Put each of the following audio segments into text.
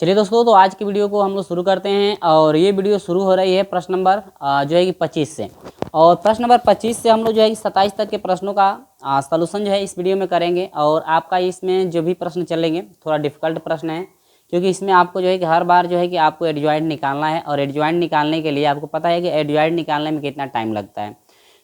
चलिए दोस्तों, तो आज की वीडियो को हम लोग शुरू करते हैं। और ये वीडियो शुरू हो रही है प्रश्न नंबर जो है कि 25 से। और प्रश्न नंबर 25 से हम लोग जो है कि 27 तक के प्रश्नों का सलूशन जो है इस वीडियो में करेंगे। और आपका इसमें जो भी प्रश्न चलेंगे थोड़ा डिफिकल्ट प्रश्न है, क्योंकि इसमें आपको जो है कि हर बार जो है कि आपको एडजॉइंट निकालना है। और एडजॉइंट निकालने के लिए आपको पता है कि एडजॉइंट निकालने में कितना टाइम लगता है।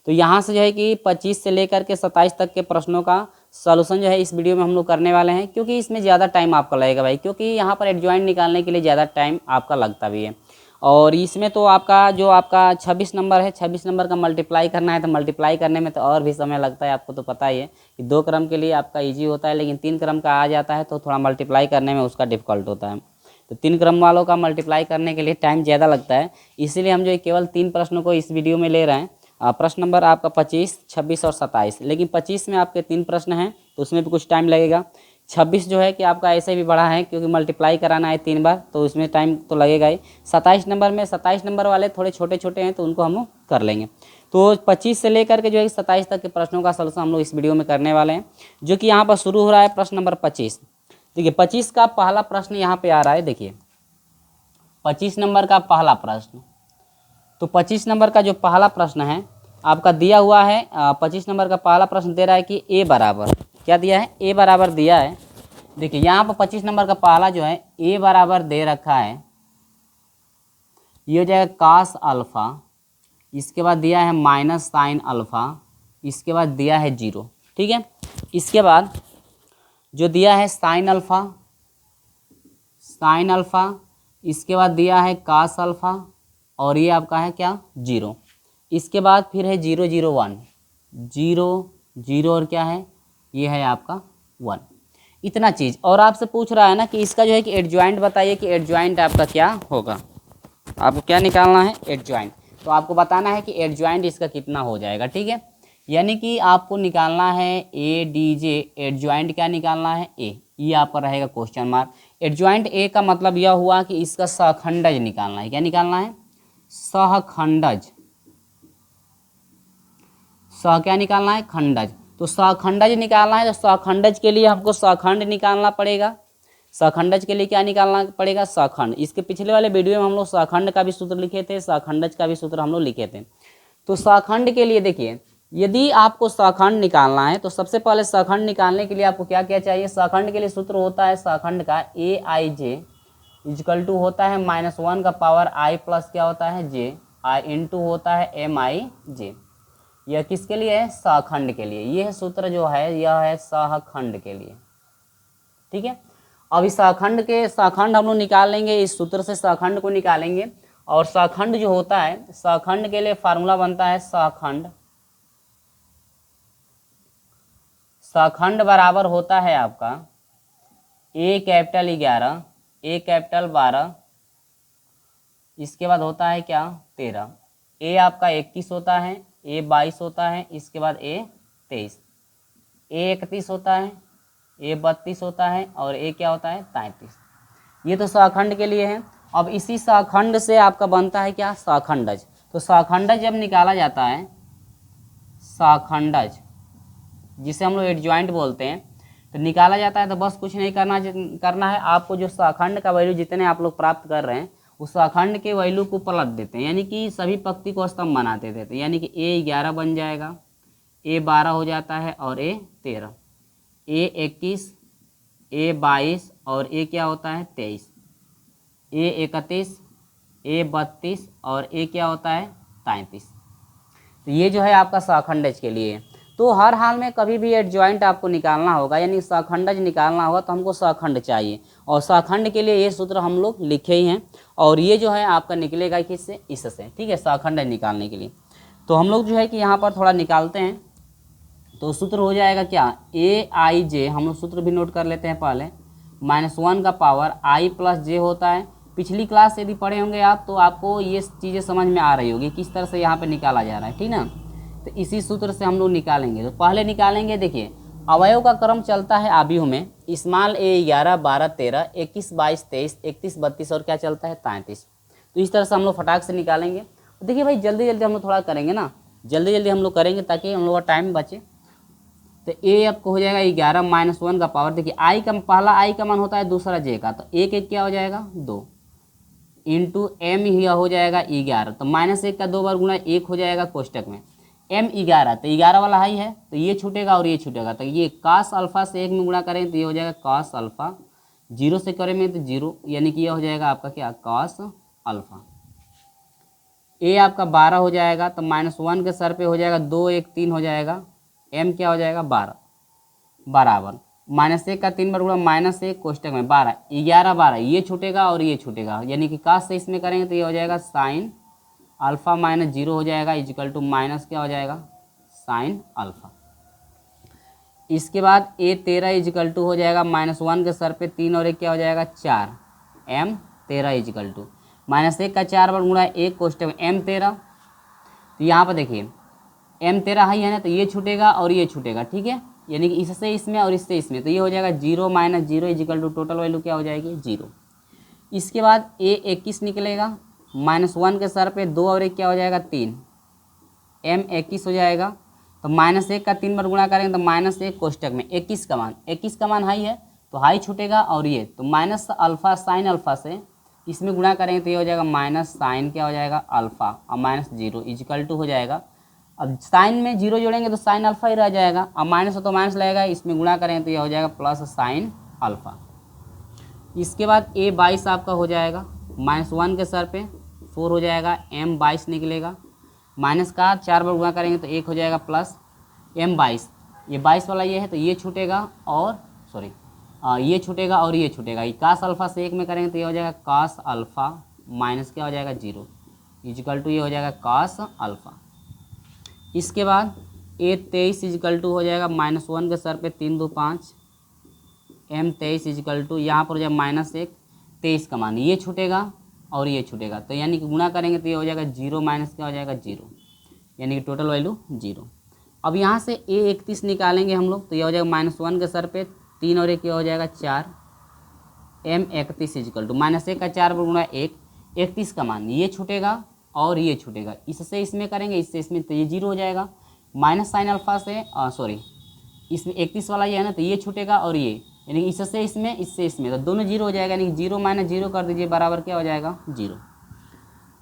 तो यहाँ से जो है कि 25 से लेकर के 27 तक के प्रश्नों का सॉल्यूशन जो है इस वीडियो में हम लोग करने वाले हैं, क्योंकि इसमें ज़्यादा टाइम आपका लगेगा भाई, क्योंकि यहाँ पर एडजॉइंट निकालने के लिए ज़्यादा टाइम आपका लगता भी है। और इसमें तो आपका जो आपका 26 नंबर है, 26 नंबर का मल्टीप्लाई करना है, तो मल्टीप्लाई करने में तो और भी समय लगता है। आपको तो पता ही है कि 2 क्रम के लिए आपका ईजी होता है, लेकिन 3 क्रम का आ जाता है तो थोड़ा मल्टीप्लाई करने में उसका डिफ़िकल्ट होता है। तो 3 क्रम वालों का मल्टीप्लाई करने के लिए टाइम ज़्यादा लगता है, इसीलिए हम जो केवल 3 प्रश्नों को इस वीडियो में ले रहे हैं। प्रश्न नंबर आपका 25, 26 और 27। लेकिन 25 में आपके 3 प्रश्न हैं तो उसमें भी कुछ टाइम लगेगा। 26 जो है कि आपका ऐसे भी बड़ा है, क्योंकि मल्टीप्लाई कराना है 3 बार, तो उसमें टाइम तो लगेगा ही। 27 नंबर में 27 नंबर वाले थोड़े छोटे छोटे हैं, तो उनको हम लोग कर लेंगे। तो 25 से लेकर के जो है 27 तक के प्रश्नों का सलूशन हम लोग इस वीडियो में करने वाले हैं, जो कि यहाँ पर शुरू हो रहा है प्रश्न नंबर 25। देखिए 25 का पहला प्रश्न यहाँ पे आ रहा है। देखिए 25 नंबर का पहला प्रश्न, तो 25 नंबर का जो पहला प्रश्न है आपका दिया हुआ है। 25 नंबर का पहला प्रश्न दे रहा है कि ए बराबर, क्या दिया है, ए बराबर दिया है। देखिए यहाँ पर 25 नंबर का पहला जो है ए बराबर दे रखा है, ये हो जाएगा कास अल्फ़ा। इसके बाद दिया है माइनस साइन अल्फ़ा। इसके बाद दिया है 0। ठीक है, इसके बाद जो दिया है साइन अल्फ़ा, साइन अल्फ़ा। इसके बाद दिया है कास अल्फ़ा, और ये आपका है क्या, 0। इसके बाद फिर है 0 0 1, 0 0 और क्या है, ये है आपका 1। इतना चीज़। और आपसे पूछ रहा है ना कि इसका जो है कि एडजॉइंट बताइए कि एडजॉइंट आपका क्या होगा। आपको क्या निकालना है, एडजॉइंट। तो आपको बताना है कि एडजॉइंट इसका कितना हो जाएगा। ठीक है, यानी कि आपको निकालना है ए डी जे, एडजॉइंट क्या निकालना है, ए। ये आपका रहेगा क्वेश्चन मार्क। एडजॉइंट ए का मतलब यह हुआ कि इसका सहखंडज निकालना है। क्या निकालना है, सहखंडज। सह क्या निकालना है, खंडज। तो सहखंडज निकालना है, तो सहखंडज के लिए हमको सहखंड निकालना पड़ेगा। सहखंडज के लिए क्या निकालना पड़ेगा, सहखंड। इसके पिछले वाले वीडियो में हम लोग सहखंड का भी सूत्र लिखे थे, सहखंडज का भी सूत्र हम लोग लिखे थे। तो सहखंड के लिए देखिए, यदि आपको सहखंड निकालना है तो सबसे पहले सहखंड निकालने के लिए आपको क्या क्या चाहिए। सहखंड के लिए सूत्र होता है सहखंड का ए आई जे इजकल टू होता है -1 का पावर आई प्लस क्या होता है, जे आई इंटू होता है एम आई जे। यह किसके लिए है, सहखंड के लिए। यह सूत्र जो है यह है सहखंड के लिए। ठीक है, अब इस सहखंड हम लोग निकाल लेंगे, इस सूत्र से सहखंड को निकालेंगे। और सहखंड जो होता है, सहखंड के लिए फार्मूला बनता है सहखंड। सहखंड बराबर होता है आपका ए कैपिटल 11, ए कैपिटल 12। इसके बाद होता है क्या, 13। ए आपका 21 होता है, ए 22 होता है। इसके बाद ए 23, ए 31 होता है, ए 32 होता है, और ए क्या होता है, 33। ये तो सहखंड के लिए है। अब इसी सहखंड से आपका बनता है क्या, सहखंडज। तो सहखंडज जब निकाला जाता है, सहखंडज जिसे हम लोग एडजॉइंट बोलते हैं, तो निकाला जाता है तो बस कुछ नहीं करना है आपको। जो सहखंड का वैल्यू जितने आप लोग प्राप्त कर रहे हैं उस सहखंड के वैल्यू को पलट देते हैं, यानी कि सभी पंक्ति को स्तंभ बना देते हैं। यानी कि ए 11 बन जाएगा, ए 12 हो जाता है, और ए 13, ए 21, ए 22, और ए क्या होता है, 23, ए 31, ए 32, और ए क्या होता है, 33। तो ये जो है आपका सहखंडज के लिए। तो हर हाल में कभी भी एडजॉइंट आपको निकालना होगा, यानी सहखंडज निकालना होगा, तो हमको सहखंड चाहिए। और सहखंड के लिए ये सूत्र हम लोग लिखे ही हैं, और ये जो है आपका निकलेगा किससे, इससे। ठीक है, सहखंडज निकालने के लिए तो हम लोग जो है कि यहाँ पर थोड़ा निकालते हैं। तो सूत्र हो जाएगा क्या, ए आई जे, हम लोग सूत्र भी नोट कर लेते हैं पहले। -1 का पावर आई प्लस जे होता है। पिछली क्लास यदि पढ़े होंगे आप तो आपको ये चीज़ें समझ में आ रही होगी किस तरह से यहाँ पे निकाला जा रहा है। ठीक ना, तो इसी सूत्र से हम लोग निकालेंगे। तो पहले निकालेंगे, देखिए अवयव का क्रम चलता है आव्यूह में, स्मॉल ए 11 12 13 21 22 23 31 32 और क्या चलता है, 33। तो इस तरह से हम लोग फटाक से निकालेंगे। देखिए भाई जल्दी जल्दी हम लोग थोड़ा करेंगे ना, जल्दी जल्दी हम लोग करेंगे ताकि हम लोग का टाइम बचे। तो ए आपको हो जाएगा 11 माइनस 1 का पावर। देखिए आई का पहला आई का मान होता है, दूसरा जे का, तो एक एक क्या हो जाएगा 2 इंटू एम ही हो जाएगा 11। तो -1 का 2 बार गुणा 1 हो जाएगा कोष्टक में m 11, तो 11 वाला हाई है तो ये छूटेगा और ये छूटेगा। तो ये cos अल्फा से 1 में गुणा करें तो ये हो जाएगा cos अल्फा, 0 से करेंगे तो 0, यानी कि ये हो जाएगा आपका क्या cos अल्फा। a आपका 12 हो जाएगा, तो -1 के सर पे हो जाएगा 2 1 3 हो जाएगा, m क्या हो जाएगा 12 बराबर -1 का 3 बार गुणा -1 कोष्टक में 12 11 12, ये छूटेगा और ये छूटेगा, यानी कि cos से इसमें करेंगे तो ये हो जाएगा sin अल्फा माइनस 0 हो जाएगा इजिकल टू माइनस क्या हो जाएगा साइन अल्फा। इसके बाद a 13 इजिकल टू हो जाएगा -1 के सर पे 3 और 1 क्या हो जाएगा 4, m 13 इजिकल टू -1 का 4 बार गुणा 1 कोष्टक में m 13। तो यहाँ पर देखिए m 13 हाई है ना, तो ये छूटेगा और ये छूटेगा, ठीक है, यानी कि इससे इसमें और इससे इसमें, तो ये हो जाएगा 0 - 0 इजिकल टू टोटल वैल्यू क्या हो जाएगी 0। इसके बाद a 21 निकलेगा, -1 के सर पे 2 और 1 क्या हो जाएगा 3, m 21 हो जाएगा। तो -1 का 3 बार गुणा करेंगे तो -1 कोष्टक में 21 का मान हाई है तो हाई छूटेगा, और ये तो माइनस अल्फा साइन अल्फा से इसमें गुणा करेंगे तो ये हो जाएगा माइनस साइन क्या हो जाएगा अल्फा और -0 इजिकल टू हो जाएगा। अब साइन में 0 जोड़ेंगे तो साइन अल्फा ही रह जाएगा, अब माइनस हो तो माइनस लगेगा, इसमें गुणा करेंगे तो ये हो जाएगा प्लस साइन अल्फा। इसके बाद a 22 आपका हो जाएगा, -1 के सर पे 4 हो जाएगा, m 22 निकलेगा, माइनस का 4 बार गुणा करेंगे तो 1 हो जाएगा प्लस m 22, ये 22 वाला ये है तो ये छूटेगा और सॉरी ये छूटेगा और ये छूटेगा, ये cos अल्फा से 1 में करेंगे तो ये हो जाएगा cos अल्फा माइनस क्या हो जाएगा 0 इजिकल टू ये हो जाएगा cos अल्फा। इसके बाद a 23 इजिकल टू हो जाएगा, -1 के सर पे 3 2 5, m 23 इजिकल टू यहाँ पर हो जाएगा -1 23 का मान, ये छूटेगा और ये छूटेगा, तो यानी कि गुणा करेंगे तो ये हो जाएगा 0 माइनस क्या हो जाएगा 0, यानी कि टोटल वैल्यू 0। अब यहाँ से a 31 निकालेंगे हम लोग, तो ये हो जाएगा -1 के सर पे 3 और 1 ये हो जाएगा 4, m 31 इजिकल टू -1 का 4 गुणा 1 31 का मान, ये छूटेगा और ये छूटेगा, इससे इसमें करेंगे इससे इसमें तो ये 0 हो जाएगा, माइनस साइन अल्फा से सॉरी इसमें 31 वाला ये है ना, तो ये छूटेगा और ये, यानी कि इससे इसमें तो दोनों 0 हो जाएगा, यानी कि 0 - 0 कर दीजिए बराबर क्या हो जाएगा 0।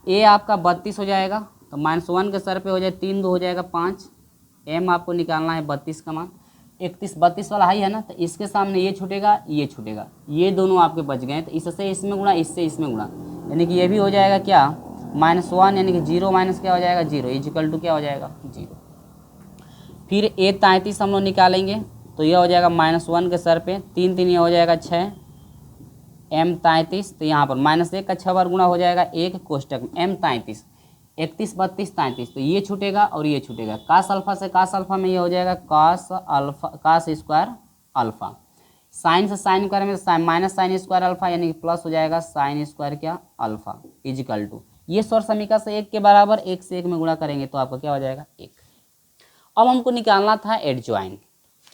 a आपका 32 हो जाएगा, तो -1 के सर पे हो जाए 3 2 हो जाएगा 5, m आपको निकालना है 32 का मान, 32 वाला हाई है ना, तो इसके सामने ये छूटेगा ये छूटेगा, ये दोनों आपके बच गए, तो इससे इसमें गुणा इससे इसमें गुणा, यानी कि ये भी हो जाएगा क्या -1, यानी कि 0 माइनस क्या हो जाएगा 0 इजिकल टू क्या हो जाएगा 0। फिर a 33 हम लोग निकालेंगे, तो यह हो जाएगा -1 के सर पे 3 3 ये हो जाएगा 6, m 33, तो यहाँ पर -1 का 6 बार गुणा हो जाएगा 1 कोष्टक में m 33 31 32 33, तो ये छूटेगा और ये छूटेगा, cos अल्फा से cos अल्फा में ये हो जाएगा cos alpha cos square alpha, sine से साइन स्क्वायर में माइनस साइन स्क्वायर अल्फा, यानी कि प्लस हो जाएगा साइन स्क्वायर क्या अल्फा इजिकल टू, ये सौर समीकरण से 1 के बराबर 1 से 1 में गुणा करेंगे तो आपका क्या हो जाएगा 1। अब हमको निकालना था एडजॉइंट,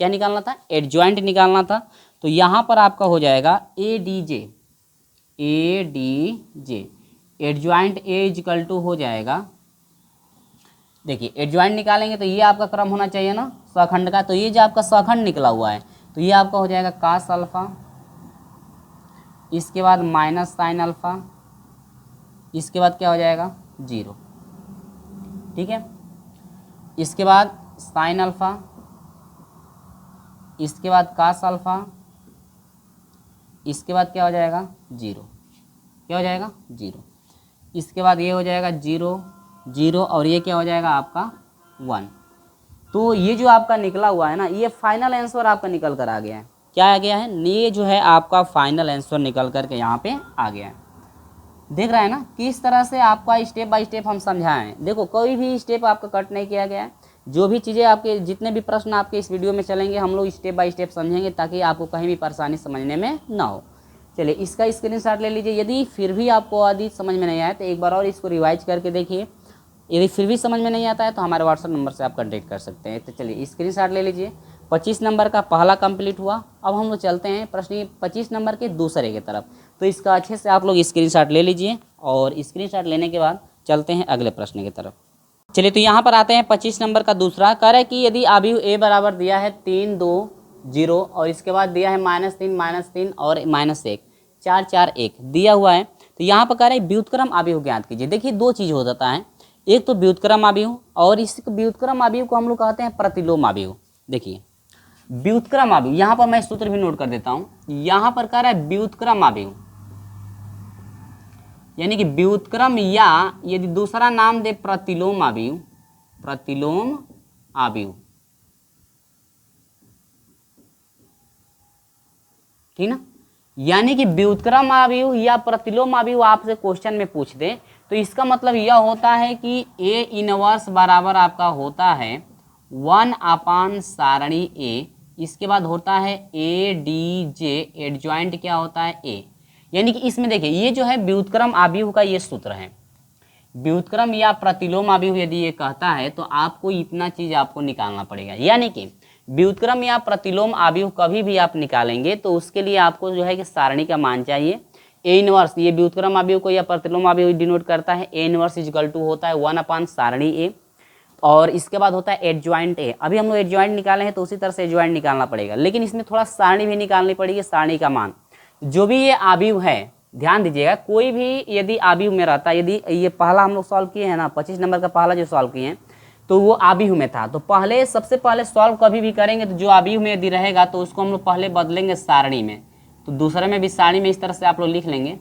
क्या निकालना था एडजॉइंट निकालना था, तो यहाँ पर आपका हो जाएगा A D J adjoint A equal to हो जाएगा, देखिए एडजॉइंट निकालेंगे तो ये आपका क्रम होना चाहिए ना सखंड का, तो ये जो आपका सखंड निकला हुआ है तो ये आपका हो जाएगा cos अल्फा, इसके बाद माइनस साइन अल्फा, इसके बाद क्या हो जाएगा 0, ठीक है, इसके बाद साइन अल्फा, इसके बाद cos अल्फा, इसके बाद क्या हो जाएगा 0, क्या हो जाएगा 0, इसके बाद ये हो जाएगा 0 0 और ये क्या हो जाएगा आपका 1। तो ये जो आपका निकला हुआ है ना, ये फाइनल आंसर आपका निकल कर आ गया है, क्या आ गया है, ये जो है आपका फाइनल आंसर निकल कर के यहाँ पे आ गया है। देख रहा है ना किस तरह से आपका स्टेप बाय स्टेप हम समझाएं हैं, देखो कोई भी स्टेप आपका कट नहीं किया गया है, जो भी चीज़ें आपके जितने भी प्रश्न आपके इस वीडियो में चलेंगे हम लोग स्टेप बाय स्टेप समझेंगे ताकि आपको कहीं भी परेशानी समझने में ना हो। चलिए इसका स्क्रीनशॉट ले लीजिए, यदि फिर भी आपको आदि समझ में नहीं आया तो एक बार और इसको रिवाइज करके देखिए, यदि फिर भी समझ में नहीं आता है तो हमारे व्हाट्सएप नंबर से आप कांटेक्ट कर सकते हैं। तो चलिए स्क्रीनशॉट ले लीजिए, 25 नंबर का पहला कंप्लीट हुआ। अब हम लोग चलते हैं प्रश्न 25 नंबर के दूसरे की तरफ, तो इसका अच्छे से आप लोग स्क्रीनशॉट ले लीजिए और स्क्रीनशॉट लेने के बाद चलते हैं अगले प्रश्न की तरफ। चलिए तो यहाँ पर आते हैं 25 नंबर का दूसरा। कह रहा है कि यदि अवयव ए बराबर दिया है 3 2 0 और इसके बाद दिया है -3 और -1 4 4 1 दिया हुआ है, तो यहाँ पर कह रहे हैं व्युत्क्रम अवयव ज्ञात कीजिए। देखिए दो चीज़ हो जाता है, एक तो व्युत्क्रम अवयव और इस व्युत्क्रम अवयव को हम लोग कहते हैं प्रतिलोम अवयव। देखिए व्युत्क्रम अवयव, यहाँ पर मैं सूत्र भी नोट कर देता हूँ। यहाँ पर कह रहा है व्युत्क्रम अवयव यानी कि व्युत्क्रम या यदि दूसरा नाम दे प्रतिलोम अवयव, प्रतिलोम अवयव, ठीक ना। यानी कि व्युत्क्रम अवयव या प्रतिलोम अवयव आपसे क्वेश्चन में पूछ दे तो इसका मतलब यह होता है कि ए इनवर्स बराबर आपका होता है 1 सारणी ए, इसके बाद होता है ए डी जे एडजॉइंट क्या होता है ए। यानी कि इसमें देखिए ये जो है व्युत्क्रम अवयव का ये सूत्र है। व्युत्क्रम या प्रतिलोम अवयव यदि ये कहता है तो आपको इतना चीज आपको निकालना पड़ेगा। यानी कि व्युत्क्रम या प्रतिलोम अवयव कभी भी आप निकालेंगे तो उसके लिए आपको जो है कि सारणी का मान चाहिए ए इनवर्स। ये व्युत्क्रम अवयव को या प्रतिलोम अवयव डिनोट करता है, ए इनवर्स इक्वल टू होता है 1 सारणी ए और इसके बाद होता है एडजॉइंट ए। अभी हम लोग एडजॉइंट निकाले हैं तो उसी तरह से एडजॉइंट निकालना पड़ेगा, लेकिन इसमें थोड़ा सारणी भी निकालनी पड़ेगी। सारणी का मान जो भी ये अवयव है, ध्यान दीजिएगा, कोई भी यदि अवयव में रहता है, यदि ये पहला हम लोग सॉल्व किए हैं ना 25 नंबर का पहला जो सॉल्व किए हैं तो वो अवयव में था, तो पहले सबसे पहले सॉल्व कभी भी करेंगे तो जो अवयव में यदि रहेगा तो उसको हम लोग पहले बदलेंगे सारणी में। तो दूसरे में भी सारणी में इस तरह से आप लोग लिख लेंगे,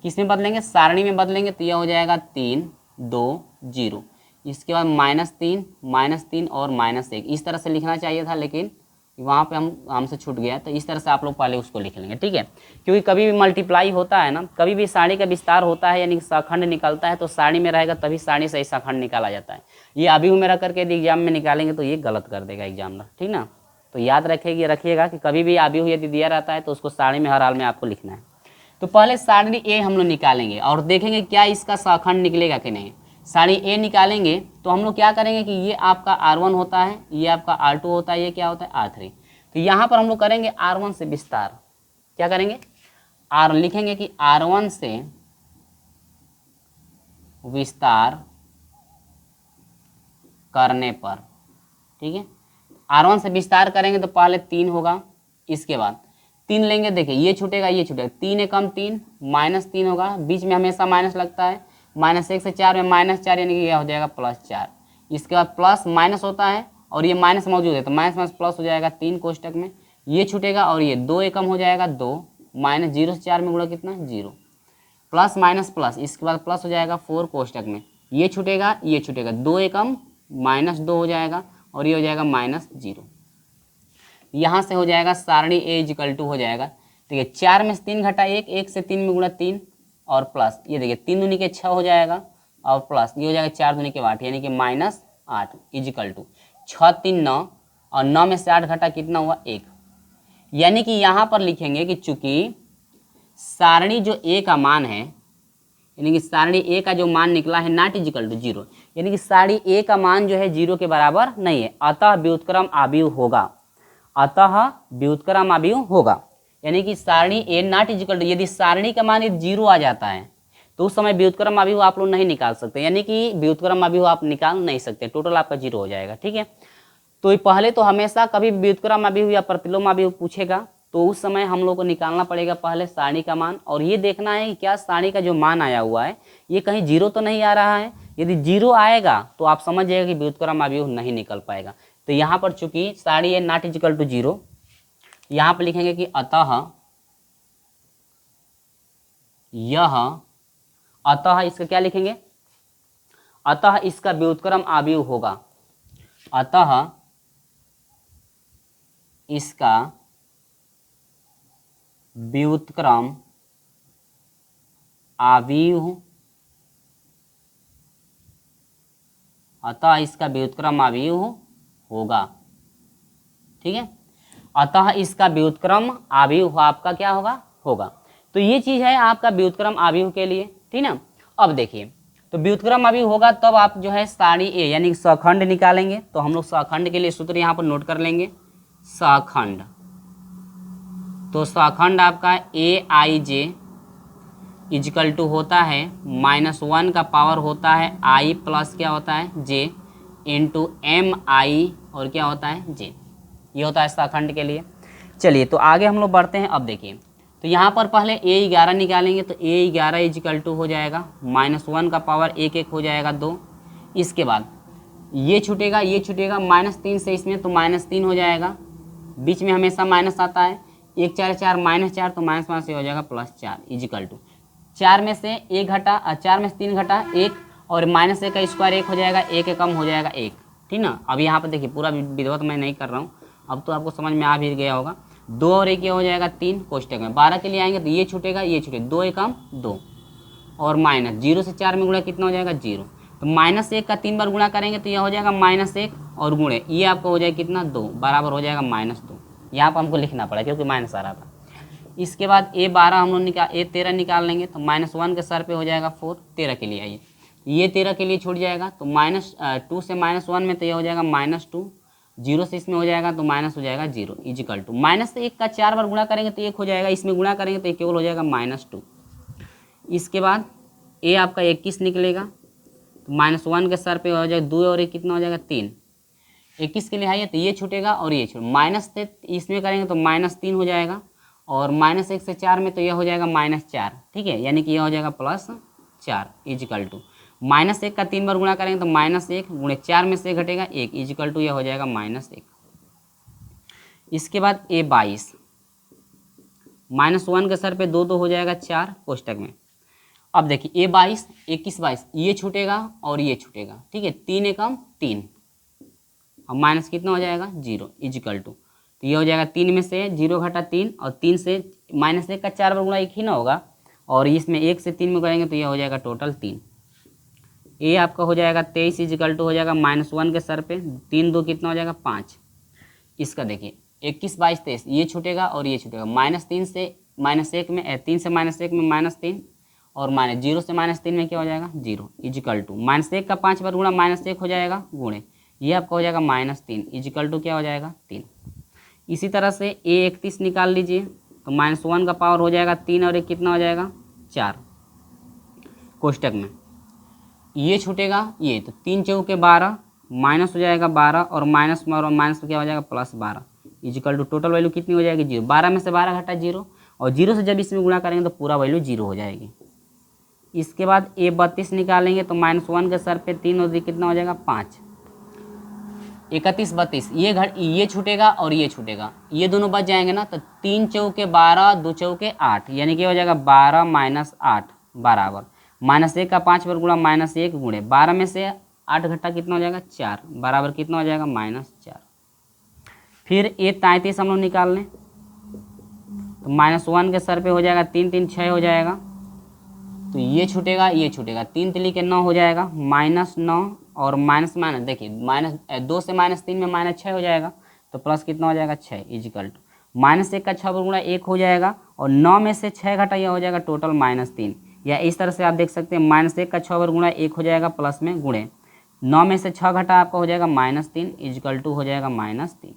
किसमें बदलेंगे, सारणी में बदलेंगे। तो यह हो जाएगा 3 2 0, इसके बाद -3 और -1 इस तरह से लिखना चाहिए था, लेकिन वहाँ पे हमसे छूट गया। तो इस तरह से आप लोग पहले उसको लिख लेंगे, ठीक है। क्योंकि कभी भी मल्टीप्लाई होता है ना, कभी भी सारणी का विस्तार होता है यानी सखंड निकलता है तो सारणी में रहेगा तभी सारणी से सखंड निकाला जाता है। ये अवयव में रख करके यदि एग्जाम में निकालेंगे तो ये गलत कर देगा एग्जामिनर, ठीक ना। तो याद रखिएगा कि कभी भी अवयव यदि दिया रहता है तो उसको सारणी में हर हाल में आपको लिखना है। तो पहले सारणी ए हम लोग निकालेंगे और देखेंगे क्या इसका सखंड निकलेगा कि नहीं। सारणी ए निकालेंगे तो हम लोग क्या करेंगे कि ये आपका R1 होता है, ये आपका R2 होता है, ये क्या होता है R3। तो यहाँ पर हम लोग करेंगे R1 से विस्तार। क्या करेंगे, लिखेंगे कि R1 से विस्तार करने पर, ठीक है। R1 से विस्तार करेंगे तो पहले 3 होगा, इसके बाद 3 लेंगे। देखिए ये छूटेगा, ये छूटेगा, 3 एकम 3 -3 होगा, बीच में हमेशा माइनस लगता है। -1 से 4 में -4 यानी कि यह हो जाएगा +4। इसके बाद प्लस माइनस होता है और ये माइनस मौजूद है तो माइनस प्लस हो जाएगा 3 कोष्टक में, ये छूटेगा और ये 2 एकम हो जाएगा 2, -0 से 4 में गुणा कितना 0, प्लस माइनस प्लस, इसके बाद प्लस हो जाएगा 4 कोष्टक में, ये छूटेगा 2 एकम -2 हो जाएगा और ये हो जाएगा -0। यहाँ से हो जाएगा सारणी ए इक्वल टू हो जाएगा, ठीक है, 4 में से 3 घटा 1, 1 से 3 में गुणा 3 और प्लस, ये देखिए 3 दूनी के 6 हो जाएगा और प्लस ये हो जाएगा 4 दूनी के 8 यानी कि -8 इक्वल टू 6 3 9 और 9 में से 8 घटा कितना हुआ 1। यानी कि यहाँ पर लिखेंगे कि चूंकि सारणी जो ए का मान है, यानी कि सारणी ए का जो मान निकला है नॉट इक्वल टू 0, यानी कि सारणी ए का मान जो है 0 के बराबर नहीं है, अतः व्युत्क्रम अवयव होगा, अतः व्युत्क्रम अवयव होगा। यानी कि सारणी ए नॉट इक्वल टू, यदि सारणी का मान 0 आ जाता है तो उस समय व्युत्क्रम अवयव आप लोग नहीं निकाल सकते, यानी कि व्युत्क्रम अवयव आप निकाल नहीं सकते, टोटल आपका 0 हो जाएगा, ठीक है। तो पहले तो हमेशा कभी व्युत्क्रम अवयव या प्रतिलोम अवयव पूछेगा तो उस समय हम लोग को निकालना पड़ेगा पहले सारणी का मान, और ये देखना है कि क्या सारणी का जो मान आया हुआ है ये कहीं 0 तो नहीं आ रहा है। यदि 0 आएगा तो आप समझ जाएगा कि व्युत्क्रम अवयव नहीं निकल पाएगा। तो यहाँ पर चूंकि सारणी ए नॉट इक्वल टू 0, यहाँ पर लिखेंगे कि अतः इसका क्या लिखेंगे, अतः इसका व्युत्क्रम अवयव होगा, अतः इसका व्युत्क्रम अवयव, अतः इसका व्युत्क्रम अवयव होगा, ठीक है। अतः इसका व्युत्क्रम अवयव आपका क्या होगा। तो ये चीज है आपका व्युत्क्रम अवयव के लिए, ठीक ना। अब देखिए तो व्युत्क्रम अवयव होगा तब आप जो है सारणी ए यानी सखंड निकालेंगे। तो हम लोग सखंड के लिए सूत्र यहाँ पर नोट कर लेंगे, सखंड। तो सखंड आपका ए आई जे इजिकल टू होता है -1 का पावर होता है i प्लस क्या होता है j इंटू एम आई और क्या होता है j। ये होता है इसका खंड के लिए। चलिए तो आगे हम लोग बढ़ते हैं। अब देखिए तो यहाँ पर पहले a11 निकालेंगे तो a11 इजिकल टू हो जाएगा -1 का पावर 1 हो जाएगा 2। इसके बाद ये छूटेगा -3 से इसमें तो -3 हो जाएगा, बीच में हमेशा माइनस आता है। 1 4 4 -4 तो -5 से हो जाएगा +4 इजिकल टू 4 में से 1 घटा 4 में से 3 घटा 1 और -1 का स्क्वायर 1 हो जाएगा, 1 कम हो जाएगा 1। ठीक ना। अब यहाँ पर देखिए पूरा विधिवत मैं नहीं कर रहा हूँ, अब तो आपको समझ में आ भी गया होगा। 2 और 1 हो जाएगा 3 कोष्टक में। 12 के लिए आएंगे तो ये छूटेगा 2 एकम 2 और माइनस 0 से 4 में गुणा कितना हो जाएगा 0। तो -1 का 3 बार गुणा करेंगे तो यह हो जाएगा -1 और गुणे ये आपको हो जाएगा कितना 2 बराबर हो जाएगा -2। यहाँ पर हमको लिखना पड़ा क्योंकि माइनस आ रहा था। इसके बाद a12 हम लोग a13 निकाल लेंगे तो -1 के सर पे हो जाएगा 4। 13 के लिए आइए, ये 13 के लिए छूट जाएगा तो -2 से -1 में तो ये हो जाएगा -2, 0 से इसमें हो जाएगा तो माइनस हो जाएगा 0 इजिकल टू -1 का 4 बार गुणा करेंगे तो 1 हो जाएगा, इसमें गुणा करेंगे तो केवल हो जाएगा -2। इसके बाद a आपका 21 निकलेगा तो -1 के सर पे हो जाएगा 2 और 1 कितना हो जाएगा 3। 21 के लिए आइए तो ये छूटेगा और ये छूट माइनस से इसमें करेंगे तो -3 हो जाएगा और -1 से 4 में तो यह हो जाएगा -4। ठीक है, यानी कि यह हो जाएगा +4 इजिकल टू -1 का 3 बार गुणा करेंगे तो -1 गुणे 4 में से घटेगा 1 इजिकल टू यह हो जाएगा -1। इसके बाद a22 -1 के सर पे 2 2 हो जाएगा 4 कोष्टक में। अब देखिए a22 21 22 ये छूटेगा और ये छूटेगा। ठीक है, 3 एकम 3 और माइनस कितना हो जाएगा 0 इजिकल टू तो ये हो जाएगा 3 में से 0 घटा 3 और 3 से -1 का 4 बार गुणा 1 ही ना होगा और इसमें 1 से 3 में करेंगे तो ये हो जाएगा टोटल 3। ये आपका हो जाएगा 23 इजिकल टू हो जाएगा -1 के सर पे 3 2 कितना हो जाएगा 5। इसका देखिए 21 22 23 ये छूटेगा और ये छूटेगा -3 से -1 में 3 से -1 में -3 और -0 से -3 में क्या हो जाएगा 0 इजिकल टू -1 का 5 बार गुणा -1 हो जाएगा गुणे ये आपका हो जाएगा -3 इजिकल टू क्या हो जाएगा 3। इसी तरह से a31 निकाल लीजिए तो -1 का पावर हो जाएगा 3 और 1 कितना हो जाएगा 4 कोष्टक में। ये छूटेगा ये तो 3 चौके 12 माइनस हो जाएगा 12 और माइनस क्या हो जाएगा +12 इजिकल टू टोटल वैल्यू कितनी हो जाएगी 0। 12 में से 12 घटा 0 और 0 से जब इसमें गुणा करेंगे तो पूरा वैल्यू 0 हो जाएगी। इसके बाद a32 निकालेंगे तो -1 के सर पे 3 और 2 कितना हो जाएगा 5 31 32 ये छूटेगा और ये छूटेगा, ये दोनों बच जाएंगे ना तो 3 चौके 12 2 चौके 8 यानी कि हो जाएगा 12 - 8 बराबर -1 का 5 बार गुणा -1 गुणे 12 में से 8 घटा कितना हो जाएगा 4 बराबर कितना हो जाएगा -4। फिर a33 हम लोग निकाल लें तो -1 के सर पे हो जाएगा 3 3 6 हो जाएगा तो ये छूटेगा 3 3 के 9 हो जाएगा -9 और माइनस देखिए -2 से -3 में -6 हो जाएगा तो प्लस कितना हो जाएगा 6 इजिकल टू -1 का 6 बार गुणा 1 हो जाएगा और 9 में से 6 घटा यह हो जाएगा टोटल -3। या इस तरह से आप देख सकते हैं -1 का 6 बार गुणा 1 हो जाएगा प्लस में गुणे 9 में से 6 घटा आपका हो जाएगा -3 इजिकल टू हो जाएगा -3।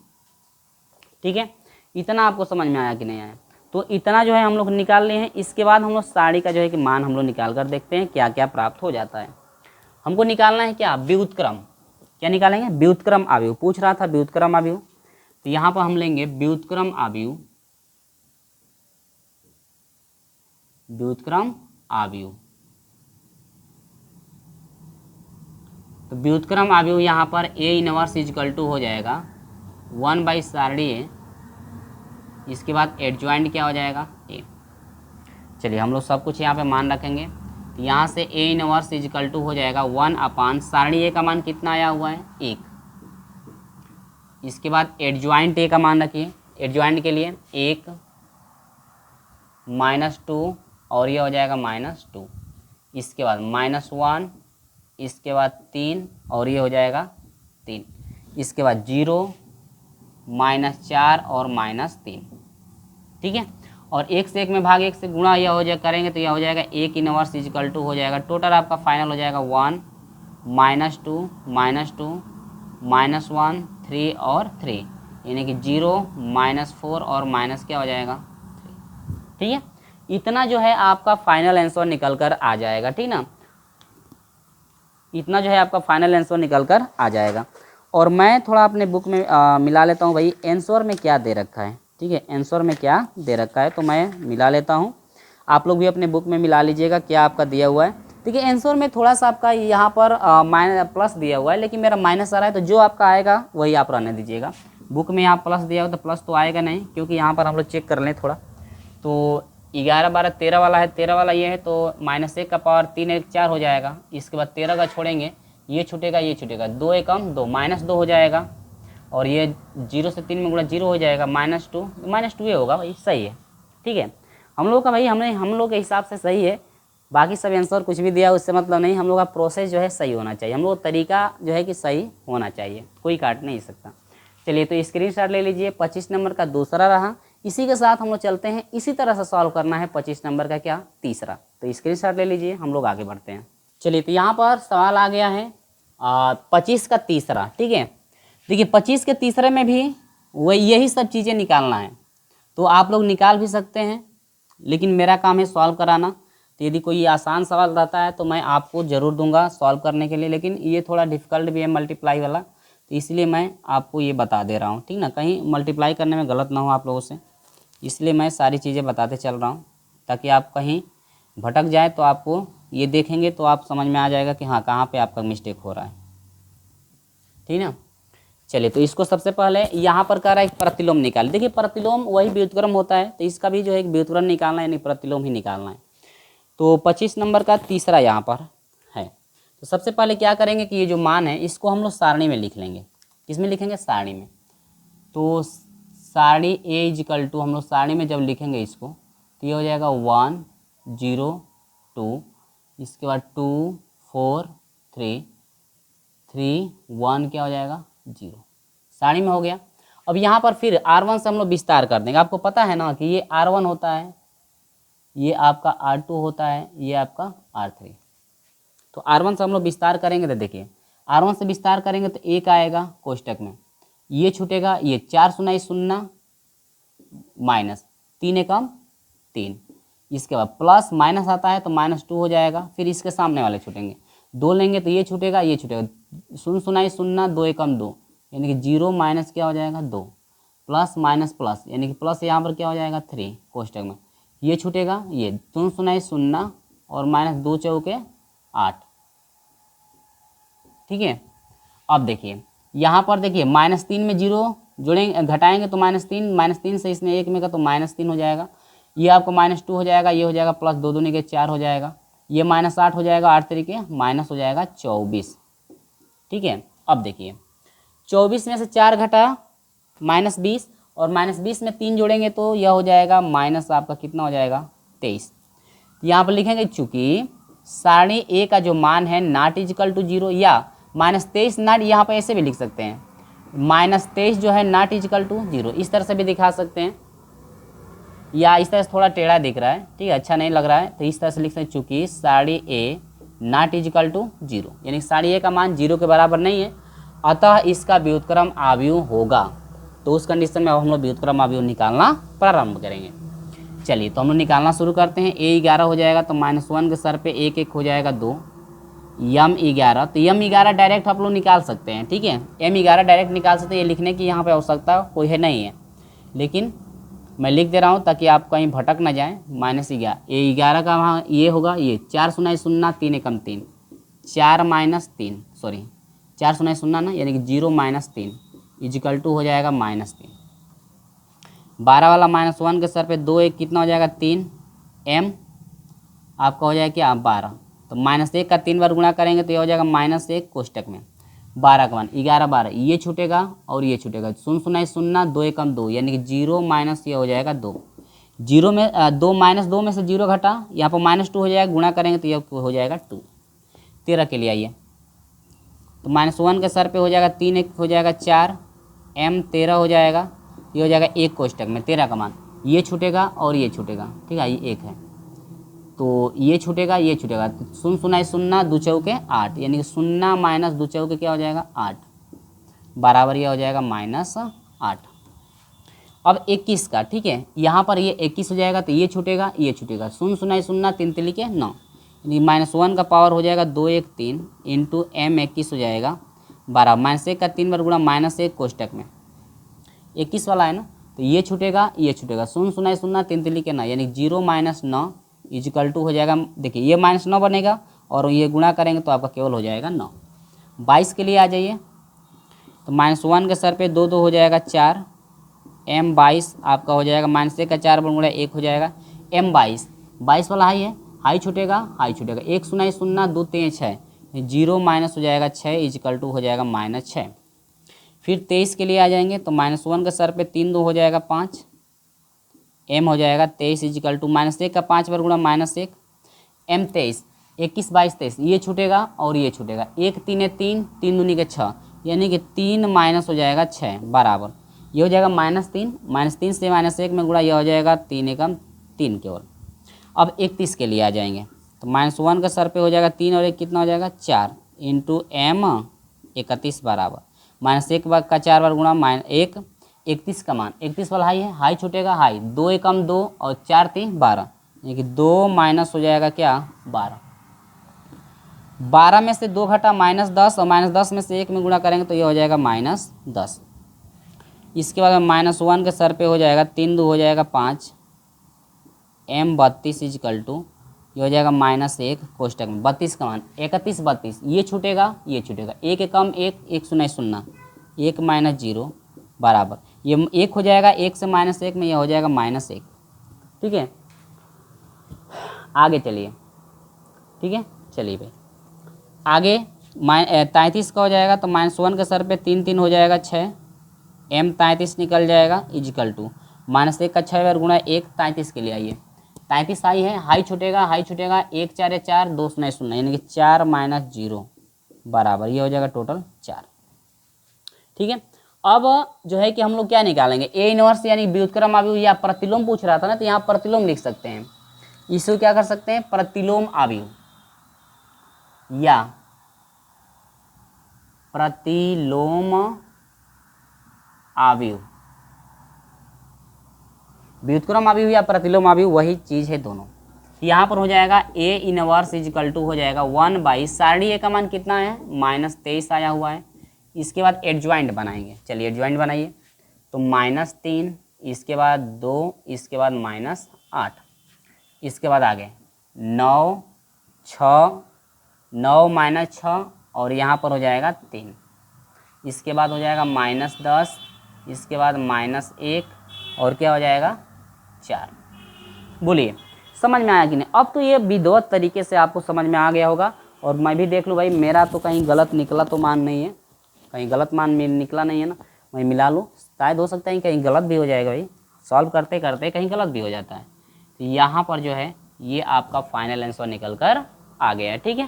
ठीक है, इतना आपको समझ में आया कि नहीं आया? तो इतना जो है हम लोग निकाल लिए हैं। इसके बाद हम लोग साड़ी का जो है कि मान हम लोग निकाल कर देखते हैं क्या क्या प्राप्त हो जाता है। हमको निकालना है क्या व्युत्क्रम। क्या निकालेंगे व्युत्क्रम आव्यूह, पूछ रहा था व्युत्क्रम आव्यूह। तो यहाँ पर हम लेंगे व्युत्क्रम आव्यूह, व्युत्क्रम आव्यूह। तो व्युत्क्रम आव्यूह यहाँ पर A इनवर्स इजिकल टू हो जाएगा 1 सारणी A। इसके बाद एडजॉइंट क्या हो जाएगा A। चलिए हम लोग सब कुछ यहाँ पे मान रखेंगे तो यहाँ से A इनवर्स इजिकल टू हो जाएगा 1 सारणी A का मान कितना आया हुआ है 1। इसके बाद एडजॉइंट A का मान रखिए, एडजॉइंट के लिए 1 -2 और ये हो जाएगा -2। इसके बाद -1, इसके बाद 3 और ये हो जाएगा 3। इसके बाद 0 -4 और -3। ठीक है, और 1 से 1 में भाग 1 से गुणा यह हो जाएगा करेंगे तो यह हो जाएगा 1 इनवर्स इजिकल टू हो जाएगा टोटल आपका फाइनल हो जाएगा 1 -2 -1 3 और 3 यानी कि 0 -4 और माइनस क्या हो जाएगा 3। ठीक है, इतना जो है आपका फाइनल आंसर निकल कर आ जाएगा, ठीक ना। इतना जो है आपका फाइनल आंसर निकल कर आ जाएगा। और मैं थोड़ा अपने बुक में मिला लेता हूँ भाई आंसर में क्या दे रखा है, ठीक है, आंसर में क्या दे रखा है तो मैं मिला लेता हूँ। आप लोग भी अपने बुक में मिला लीजिएगा क्या आपका दिया हुआ है। देखिए आंसर में थोड़ा सा आपका यहाँ पर प्लस दिया हुआ है, लेकिन मेरा माइनस आ रहा है, तो जो आपका आएगा वही आप रहने दीजिएगा। बुक में यहाँ प्लस दिया हुआ तो प्लस तो आएगा नहीं, क्योंकि यहाँ पर हम लोग चेक कर लें थोड़ा। तो 11 12 13 वाला है, 13 वाला ये है, तो -1 का पावर 3 1 4 हो जाएगा। इसके बाद 13 का छोड़ेंगे, ये छूटेगा ये छूटेगा, 2 एकम 2 -2 हो जाएगा। और ये 0 से 3 में गुणा 0 हो जाएगा, -2 ये होगा भाई, सही है, ठीक है। हम लोग का भाई हम लोग के हिसाब से सही है। बाकी सब आंसर कुछ भी दिया उससे मतलब नहीं, हम लोग का प्रोसेस जो है सही होना चाहिए, हम लोग तरीका जो है कि सही होना चाहिए, कोई काट नहीं सकता। चलिए तो स्क्रीनशॉट ले लीजिए। 25 नंबर का दूसरा रहा। इसी के साथ हम लोग चलते हैं, इसी तरह से सॉल्व करना है 25 नंबर का क्या तीसरा। तो स्क्रीनशॉट ले लीजिए, हम लोग आगे बढ़ते हैं। चलिए तो यहाँ पर सवाल आ गया है 25 का तीसरा, ठीक है। देखिए 25 के तीसरे में भी वही यही सब चीज़ें निकालना है, तो आप लोग निकाल भी सकते हैं, लेकिन मेरा काम है सॉल्व कराना। तो यदि कोई आसान सवाल रहता है तो मैं आपको ज़रूर दूंगा सॉल्व करने के लिए, लेकिन ये थोड़ा डिफ़िकल्ट भी है मल्टीप्लाई वाला, तो इसलिए मैं आपको ये बता दे रहा हूँ, ठीक ना, कहीं मल्टीप्लाई करने में गलत ना हो आप लोगों से, इसलिए मैं सारी चीज़ें बताते चल रहा हूँ, ताकि आप कहीं भटक जाए तो आपको ये देखेंगे तो आप समझ में आ जाएगा कि हाँ कहाँ पे आपका मिस्टेक हो रहा है, ठीक ना। चलिए तो इसको सबसे पहले यहाँ पर कह रहा है एक प्रतिलोम निकाल। देखिए प्रतिलोम वही व्युत्क्रम होता है, तो इसका भी जो है एक व्युत्क्रम निकालना है, यानी प्रतिलोम ही निकालना है। तो 25 नंबर का तीसरा यहाँ पर है। तो सबसे पहले क्या करेंगे कि ये जो मान है इसको हम लोग सारणी में लिख लेंगे। किसमें लिखेंगे? सारणी में। तो सारणी A हम लोग सारणी में जब लिखेंगे इसको तो ये हो जाएगा 1 0 2, इसके बाद 2 4 3 3 1 क्या हो जाएगा 0, सारणी में हो गया। अब यहाँ पर फिर R1 से हम लोग विस्तार कर देंगे। आपको पता है ना कि ये R1 होता है, ये आपका R2 होता है, ये आपका R3। तो R1 से हम लोग विस्तार करेंगे तो देखिए R1 से विस्तार करेंगे तो 1 आएगा कोष्टक में, ये छूटेगा, ये 4 0 0 माइनस 3 एकम 3, इसके बाद प्लस माइनस आता है तो -2 हो जाएगा। फिर इसके सामने वाले छूटेंगे, 2 लेंगे तो ये छूटेगा ये छूटेगा, 0 0 0 2 एकम 2, यानी कि 0 माइनस क्या हो जाएगा 2, प्लस माइनस प्लस, यानी कि प्लस यहाँ पर क्या हो जाएगा 3 कोष्टक में, ये छूटेगा, ये 0 0 0 और -2 चौके 8, ठीक है। अब देखिए यहाँ पर देखिए -3 में 0 जोड़ेंगे घटाएंगे तो -3 से इसमें 1 में का तो -3 हो जाएगा, ये आपको -2 हो जाएगा, ये हो जाएगा प्लस 2 दूनी के 4 हो जाएगा, ये -8 हो जाएगा, 8 तरीके माइनस हो जाएगा 24, ठीक है। अब देखिए 24 में से 4 घटा -20 और -20 में 3 जोड़ेंगे तो यह हो जाएगा माइनस आपका कितना हो जाएगा 23। यहाँ पर लिखेंगे चूँकि सारणी ए का जो मान है नॉट इक्वल टू 0 या -23 नॉट, यहाँ पर ऐसे भी लिख सकते हैं -23 जो है नॉट इक्वल टू 0, इस तरह से भी दिखा सकते हैं, या इस तरह से थोड़ा टेढ़ा दिख रहा है, ठीक है, अच्छा नहीं लग रहा है, तो इस तरह से लिख सकते हैं चूँकि सारणी ए नॉट इक्वल टू 0, यानी सारणी ए का मान 0 के बराबर नहीं है, अतः इसका व्युत्क्रम आव्यूह होगा। तो उस कंडीशन में अब हम लोग व्युत्क्रम आव्यूह निकालना प्रारंभ करेंगे। चलिए तो हम लोग निकालना शुरू करते हैं। A11 हो जाएगा तो -1 के सर पे 1 1 हो जाएगा 2, M11 तो M11 डायरेक्ट आप लोग निकाल सकते हैं, ठीक है, M11 डायरेक्ट निकाल सकते हैं, ये लिखने की यहाँ पे आवश्यकता कोई है नहीं है, लेकिन मैं लिख दे रहा हूँ ताकि आप कहीं भटक ना जाएँ। -11 A11 का वहाँ ये होगा, ये 4 0 0 3 एकम 3, 4 -3 सॉरी 4 0 0 ना, यानी कि 0 -3 इक्वल टू हो जाएगा -3। 12 वाला -1 के सर पे 2 1 कितना हो जाएगा 3, M आपका हो जाएगा क्या 12, तो -1 का 3 बार गुणा करेंगे तो ये हो जाएगा -1 कोष्टक में 12 का मान 11 12, ये छूटेगा और ये छूटेगा, 0 0 0 2 एकम 2, यानी कि 0 माइनस ये हो जाएगा 2, 0 में 2 -2 में से 0 घटा, यहाँ पर -2 हो जाएगा, गुणा करेंगे तो ये हो जाएगा 2। 13 के लिए आइए तो -1 के सर पे हो जाएगा 3 1 हो जाएगा 4, M 13 हो जाएगा, ये हो जाएगा 1 कोष्टक में 13 का मान, ये छूटेगा और ये छूटेगा, ठीक है, ये 1 है तो ये छूटेगा ये छूटेगा, 0 0 0 2 चौके 8, यानी कि 0 माइनस 2 चौके क्या हो जाएगा 8, बराबर यह हो जाएगा -8। अब 21 का, ठीक है, यहाँ पर ये 21 हो जाएगा तो ये छूटेगा, ये छूटेगा, 0 0 0 3 3 के 9, यानी -1 का पावर हो जाएगा 2 1 3 इंटू m 21 हो जाएगा 12, -1 का 3 बार गुणा -1 कोष्टक में 21 वाला है ना, तो ये छूटेगा, ये छूटेगा, 0 0 0 3 3 के 9, यानी 0 - 9 इजिकल टू हो जाएगा, देखिए ये -9 बनेगा और ये गुणा करेंगे तो आपका केवल हो जाएगा 9। 22 के लिए आ जाइए, तो -1 के सर पे 2 2 हो जाएगा 4, m 22 आपका हो जाएगा, -1 का 4 गुणा 1 हो जाएगा m 22, 22 वाला हाई है, हाई छूटेगा, हाई छूटेगा, 1 0 0 2 3 6, 0 माइनस हो जाएगा 6 इजिकल टू हो जाएगा -6। फिर 23 के लिए आ जाएंगे, तो -1 के सर पे 3 2 हो जाएगा 5, m हो जाएगा 23 इजिकल टू -1 का 5 बार गुणा -1, m 23, 21 22 23, ये छूटेगा और ये छूटेगा, 1 3 3 3 दूनी के 6, यानी कि 3 माइनस हो जाएगा 6 बराबर, ये हो जाएगा -3 से -1 में गुणा, ये हो जाएगा 3 एकम 3 केवल। अब 31 के लिए आ जाएंगे, तो -1 का सर पे हो जाएगा 3 और 1 कितना हो जाएगा 4 इंटू m 31 बराबर, -1 का 4 बार गुणा -1, 31 का मान, 31 वाला हाई है, हाई छूटेगा, हाई 2 एकम 2 और 4 3 12, यानी कि 2 माइनस हो जाएगा क्या 12, 12 में से 2 घटा -10 और -10 में से 1 में गुणा करेंगे तो ये हो जाएगा -10। इसके बाद -1 के सर पे हो जाएगा 3 2 हो जाएगा 5, m 32 इजिकल टू ये हो जाएगा -1 कोष्टक में 32 का मान 31 32, ये छूटेगा, ये छूटेगा, 1 एकम 1 1 0 0 1 -0 बराबर, ये 1 हो जाएगा, 1 से -1 में ये हो जाएगा -1, ठीक है। आगे चलिए, ठीक है, चलिए भाई आगे 33 का हो जाएगा, तो -1 के सर पे 3 3 हो जाएगा 6, m 33 निकल जाएगा इजिकल टू -1 का 6 बार गुणा 1, 33 के लिए आइए, 33 हाई है, हाई छूटेगा, हाई छूटेगा, 1 4 4 2 0 0, यानी कि 4 -0 बराबर, ये हो जाएगा टोटल 4, ठीक है। अब जो है कि हम लोग क्या निकालेंगे, ए इनवर्स यानी व्युत्क्रम अवयव या प्रतिलोम पूछ रहा था ना, तो यहाँ प्रतिलोम लिख सकते हैं, इसको क्या कर सकते हैं प्रतिलोम अवयव या प्रतिलोम अवयव, व्युत्क्रम अवयव या प्रतिलोम अवयव वही चीज है दोनों। यहाँ पर हो जाएगा ए इनवर्स इजिकल टू हो जाएगा 1/, सारणी ए का मान कितना है -23 आया हुआ है। इसके बाद एडजॉइंट बनाएंगे, चलिए एडजॉइंट बनाइए, तो -3, इसके बाद 2, इसके बाद -8, इसके बाद आगे 9 6 9 - 6 और यहाँ पर हो जाएगा 3, इसके बाद हो जाएगा -10, इसके बाद -1 और क्या हो जाएगा 4। बोलिए समझ में आया कि नहीं? अब तो ये विधिवत तरीके से आपको समझ में आ गया होगा, और मैं भी देख लूँ भाई मेरा तो कहीं गलत निकला तो मान नहीं है, कहीं गलत मान निकला नहीं है ना, मैं मिला लूँ, शायद हो सकता है कहीं गलत भी हो जाएगा भाई, सॉल्व करते करते कहीं गलत भी हो जाता है। तो यहाँ पर जो है ये आपका फाइनल आंसर निकल कर आ गया है, ठीक है।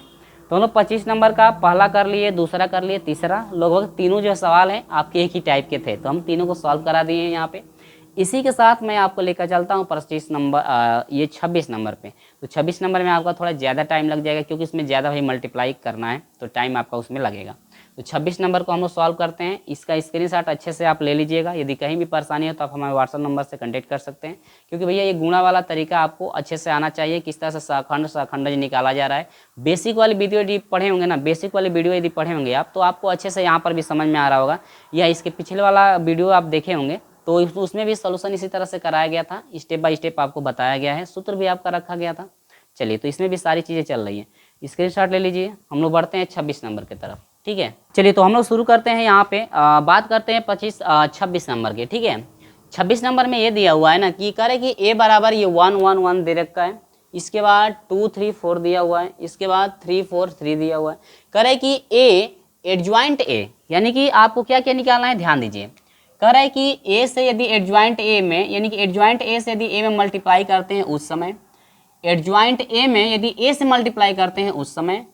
तो हम लोग 25 नंबर का पहला कर लिए, दूसरा कर लिए, तीसरा, लगभग तीनों जो सवाल हैं आपके एक ही टाइप के थे, तो हम तीनों को सॉल्व करा दिए हैं यहाँ पे। इसी के साथ मैं आपको लेकर चलता हूँ 25 नंबर ये 26 नंबर पे। तो 26 नंबर में आपका थोड़ा ज़्यादा टाइम लग जाएगा, क्योंकि इसमें ज़्यादा भाई मल्टीप्लाई करना है, तो टाइम आपका उसमें लगेगा। तो 26 नंबर को हम लोग सॉल्व करते हैं, इसका स्क्रीनशॉट अच्छे से आप ले लीजिएगा। यदि कहीं भी परेशानी हो तो आप हमारे व्हाट्सएप नंबर से कॉन्टैक्ट कर सकते हैं, क्योंकि भैया ये गुणा वाला तरीका आपको अच्छे से आना चाहिए, किस तरह से सहखंड निकाला जा रहा है। बेसिक वाली वीडियो यदि पढ़े होंगे ना, बेसिक वाली वीडियो यदि पढ़े होंगे आप, तो आपको अच्छे से यहाँ पर भी समझ में आ रहा होगा, या इसके पिछले वाला वीडियो आप देखे होंगे तो उसमें भी सोल्यूशन इसी तरह से कराया गया था, स्टेप बाय स्टेप आपको बताया गया है, सूत्र भी आपका रखा गया था। चलिए, तो इसमें भी सारी चीज़ें चल रही हैं, स्क्रीनशॉट ले लीजिए। हम लोग बढ़ते हैं 26 नंबर की तरफ, ठीक है। चलिए, तो हम लोग शुरू करते हैं यहाँ पे, बात करते हैं 26 नंबर के, ठीक है। 26 नंबर में ये दिया हुआ है ना कि करे कि ए बराबर ये 1 1 1 दे रखा है, इसके बाद 2 3 4 दिया हुआ है, इसके बाद 3 4 3 दिया हुआ है। करे कि ए एडजॉइंट ए, यानी कि आपको क्या क्या निकालना है, ध्यान दीजिए। कह रहा है कि ए से यदि एडजॉइंट ए में, यानी कि एडजॉइंट ए से यदि ए में मल्टीप्लाई करते हैं उस समय, एडजॉइंट ए में यदि ए से मल्टीप्लाई करते हैं उस समय,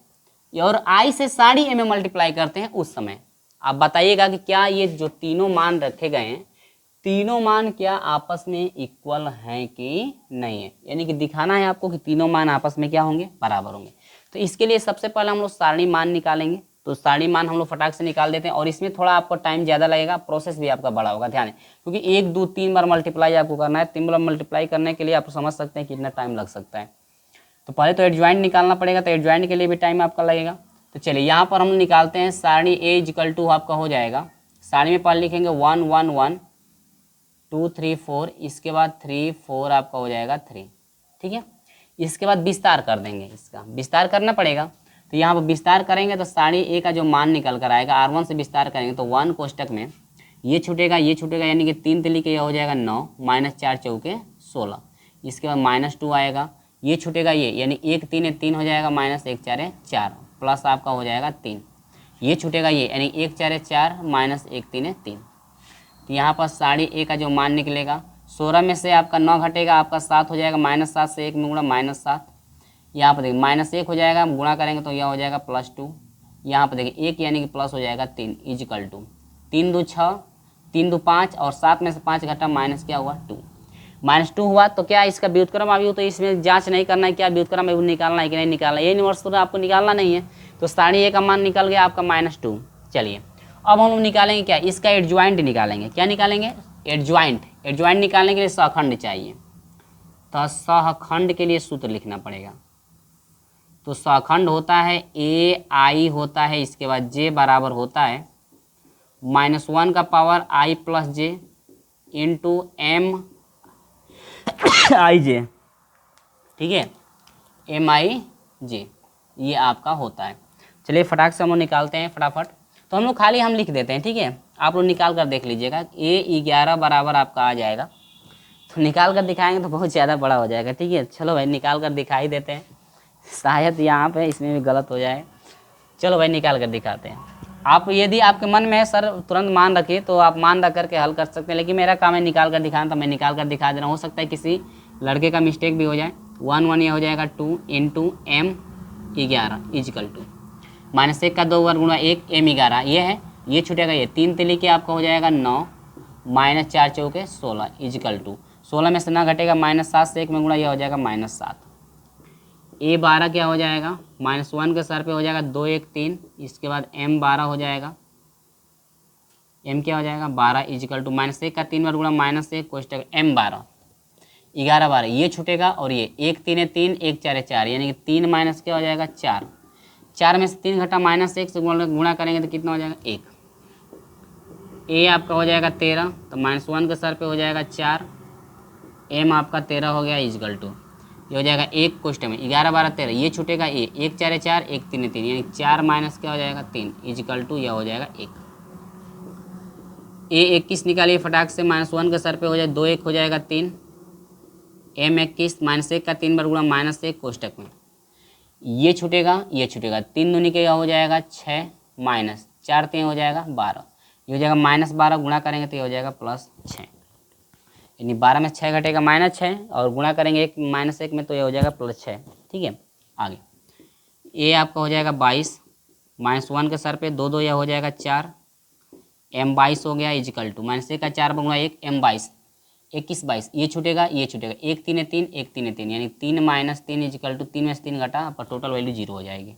और आई से सारी ए में मल्टीप्लाई करते हैं उस समय, आप बताइएगा कि क्या ये जो तीनों मान रखे गए हैं, तीनों मान क्या आपस में इक्वल हैं कि नहीं है, यानी कि दिखाना है आपको कि तीनों मान आपस में क्या होंगे, बराबर होंगे। तो इसके लिए सबसे पहले हम लोग सारणी मान निकालेंगे। तो सारी मान हम लोग फटाक से निकाल देते हैं। और इसमें थोड़ा आपको टाइम ज़्यादा लगेगा, प्रोसेस भी आपका बड़ा होगा, ध्यान है, क्योंकि 1 2 3 बार मल्टीप्लाई आपको करना है। 3 बार मल्टीप्लाई करने के लिए आप समझ सकते हैं कितना टाइम लग सकता है। तो पहले तो एडजॉइंट निकालना पड़ेगा, तो एडजॉइंट के लिए भी टाइम आपका लगेगा। तो चलिए यहाँ पर हम निकालते हैं। सारणी ए इक्वल टू आपका हो जाएगा, सारणी में पहले लिखेंगे 1 1 1 2 3 4, इसके बाद 3 4 आपका हो जाएगा 3, ठीक है। इसके बाद विस्तार कर देंगे, इसका विस्तार करना पड़ेगा। तो यहाँ पर विस्तार करेंगे तो सारणी ए का जो मान निकल कर आएगा, R1 से विस्तार करेंगे तो 1 कोष्टक में ये छूटेगा, ये छूटेगा, यानी कि 3 तिली के यह हो जाएगा 9 माइनस 4 चौके 16। इसके बाद -2 आएगा, ये छूटेगा ये, यानी 1 3 3 हो जाएगा, माइनस 1 4 4 प्लस आपका हो जाएगा 3, ये छूटेगा ये, यानी 1 4 4 माइनस 1 3 3। तो यहाँ पर सारणी ए का जो मान निकलेगा 16 में से आपका 9 घटेगा, आपका 7 हो जाएगा, -7 से 1 में गुणा -7। यहाँ पर देखिए -1 हो जाएगा, गुणा करेंगे तो यह हो जाएगा +2। यहाँ पर देखिए 1 यानी कि प्लस हो जाएगा 3 इक्वल टू 3 2 6 3 2 5 और 7 में से 5 घटा माइनस क्या हुआ 2, -2 हुआ। तो क्या इसका व्युत्क्रम अभी हो, तो इसमें जांच नहीं करना है क्या व्युत्क्रम अभी निकालना है कि नहीं निकालना है, ये यूनिवर्सल आपको निकालना नहीं है। तो सारणी ए का मान निकल गया आपका -2। चलिए अब हम लोग निकालेंगे क्या, इसका एडजॉइंट निकालेंगे। क्या निकालेंगे, एडजॉइंट। एडजॉइंट निकालने के लिए सहखंड चाहिए, तो सहखंड के लिए सूत्र लिखना पड़ेगा। तो सहखंड होता है AI होता है, इसके बाद J बराबर होता है -1 का power I plus J into MIJ, ठीक है, MIJ ये आपका होता है। चलिए फटाक से हम लोग निकालते हैं फटाफट। तो हम लोग खाली हम लिख देते हैं, ठीक है, आप लोग निकाल कर देख लीजिएगा। A11 बराबर आपका आ जाएगा, तो निकाल कर दिखाएंगे तो बहुत ज़्यादा बड़ा हो जाएगा, ठीक है। चलो भाई निकाल कर दिखा ही देते हैं, शायद यहाँ पे इसमें भी गलत हो जाए। चलो भाई निकाल कर दिखाते हैं। आप यदि आपके मन में है सर तुरंत मान रखिए तो आप मान रख करके हल कर सकते हैं, लेकिन मेरा काम है निकाल कर दिखाना, तो मैं निकाल कर दिखा दे रहा हूँ। हो सकता है किसी लड़के का मिस्टेक भी हो जाए। 1 1 ये हो जाएगा 2 इंटू M11 इजिकल टू -1 का 2 बार गुणा 1 M11 ये है, ये छूटेगा ये 3 तिली के आपका हो जाएगा 9 माइनस 4 चौके 16 इजिकल टू 16 में से ना घटेगा, -7 से 1 में गुणा यह हो जाएगा -7। A12 क्या हो जाएगा, -1 के सर पे हो जाएगा 2 1 3, इसके बाद M12 हो जाएगा, M क्या हो जाएगा 12 इजिकल टू -1 का 3 बार गुणा -1 कोष्टक M12 11 12 ये छूटेगा, और ये 1 3 3 1 4 4 यानी कि 3 माइनस क्या हो जाएगा 4, 4 में से 3 घटा -1 से गुणा करेंगे तो कितना हो जाएगा 1। A आपका हो जाएगा 13, तो -1 के सर पे हो जाएगा 4, M आपका 13 हो गया इजिकल टू ये हो जाएगा 1 कोष्टक में 11 12 13 ये छूटेगा ये 1 4 4 1 3 3 यानी 4 माइनस क्या हो जाएगा 3 इजिकल टू यह हो जाएगा 1। A21 निकालिए फटाक से, -1 के सर पे हो जाए 2 1 हो जाएगा 3, M21 -1 का 3 बार गुणा -1 कोष्टक में ये छूटेगा 3 दूनी के हो जाएगा 6 माइनस 4 3 हो जाएगा 12, ये हो जाएगा -12 गुणा करेंगे तो ये हो जाएगा +6, यानी 12 में 6 घटेगा -6 और गुणा करेंगे 1 -1 में तो ये हो जाएगा +6, ठीक है। आगे A आपका हो जाएगा 22, -1 के सर पे 2 2 यह हो जाएगा 4, M22 हो गया इजिकल टू -1 का 4 गुणा 1 M22 21 22 ये छूटेगा 1 3 3 1 3 3 यानी 3 माइनस 3 इजिकल टू 3 में से 3 घटा पर टोटल वैल्यू 0 हो जाएगी।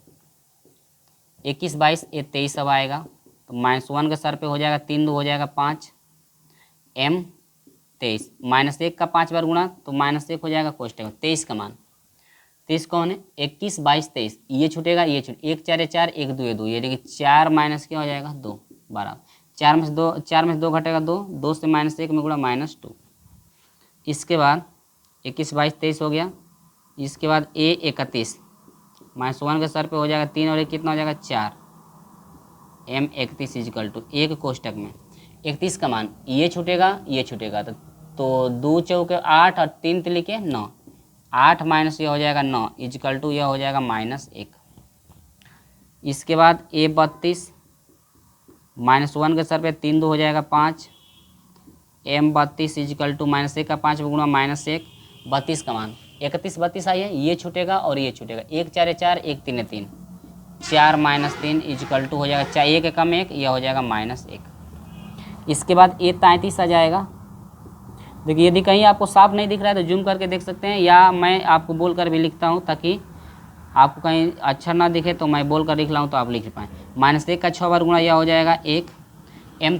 21 22 ये 23 अब आएगा, तो -1 के सर पे हो जाएगा 3 2 हो जाएगा 5, M 23 -1 का 5 बार गुणा तो -1 हो जाएगा कोष्टक में 23 का मान, 23 कौन है 21 22 23 ये छूटेगा 1 4 4 1 2 2 यानी कि 4 माइनस क्या हो जाएगा 2 12, 4 में से 2 घटेगा 2 से -1 में गुणा -2। इसके बाद 21 22 23 हो गया, इसके बाद A31 -1 के सर पे हो जाएगा 3 और 1 कितना हो जाएगा 4, M31 इजिकल टू 1 कोष्टक में 31 का मान ये छूटेगा तो 2 चौके 8 और 3 तिली के 9, 8 माइनस ये हो जाएगा 9 इजिकल टू यह हो जाएगा -1। इसके बाद A32 -1 के सर पे 3 2 हो जाएगा 5, M32 इजिकल टू -1 का 5 गुणा -1 32 का मान 31 32 आई है, ये छूटेगा और ये छूटेगा 1 4 4 1 3 3 4 -3 इजिकल टू हो जाएगा 4 1 कम 1 यह हो जाएगा -1। इसके बाद A33 आ जाएगा। देखिए यदि कहीं आपको साफ नहीं दिख रहा है तो जूम करके देख सकते हैं, या मैं आपको बोल कर भी लिखता हूँ ताकि आपको कहीं अक्षर ना दिखे तो मैं बोल कर लिख रहा हूँ तो आप लिख पाएँ। -1 का 6 बार गुणा यह हो जाएगा 1 m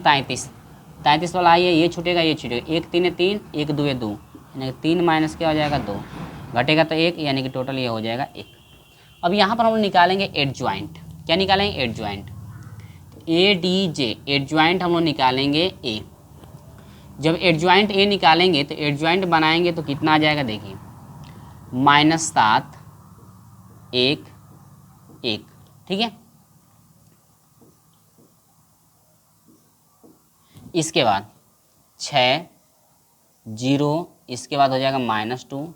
33 वाला आइए, ये छूटेगा ये छूटेगा, 1 3 3, 1 2 2, यानी 3 माइनस क्या हो जाएगा 2, घटेगा तो 1, यानी कि टोटल ये हो जाएगा 1। अब यहाँ पर हम लोग निकालेंगे एडजॉइंट। क्या निकालेंगे? एडजॉइंट। ए डी जे एडजॉइंट हम लोग निकालेंगे ए। जब एडजॉइंट ए निकालेंगे तो एडजॉइंट बनाएंगे तो कितना आ जाएगा देखिए, -7 1 1, ठीक है। इसके बाद 6 0, इसके बाद हो जाएगा -2,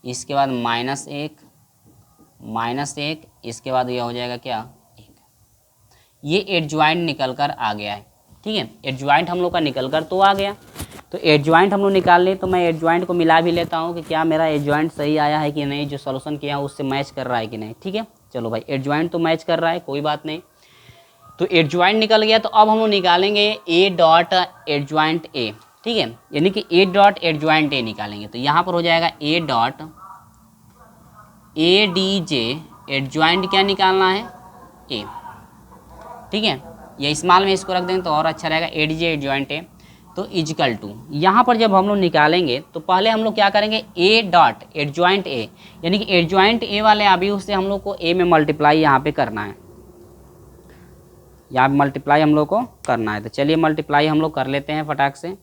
इसके बाद -1 -1, इसके बाद यह हो जाएगा क्या 1। ये एडजॉइंट निकल कर आ गया है, ठीक है। एडजॉइंट हम लोग का निकल कर तो आ गया। तो एडजॉइंट हम लोग निकाल लें तो मैं एडजॉइंट को मिला भी लेता हूँ कि क्या मेरा एडजॉइंट सही आया है कि नहीं, जो सॉल्यूशन किया है उससे मैच कर रहा है कि नहीं, ठीक है। चलो भाई, एडजॉइंट तो मैच कर रहा है, कोई बात नहीं। तो एडजॉइंट निकल गया। तो अब हम लोग निकालेंगे ए डॉट एडजॉइंट ए, ठीक है, यानी कि ए डॉट एडजॉइंट ए निकालेंगे। तो यहाँ पर हो जाएगा ए dot A D J adjoint क्या निकालना है ए, ठीक है। या स्मॉल में इसको रख देंगे तो और अच्छा रहेगा, ए डी जे एडजॉइंट ए। तो इजिकल टू यहाँ पर जब हम लोग निकालेंगे तो पहले हम लोग क्या करेंगे, ए डॉट एडजॉइंट ए, यानी कि एडजॉइंट ए वाले अभी से हम लोग को ए में मल्टीप्लाई यहाँ पे करना है, यहाँ मल्टीप्लाई हम लोग को करना है। तो चलिए मल्टीप्लाई हम लोग कर लेते हैं फटाक से।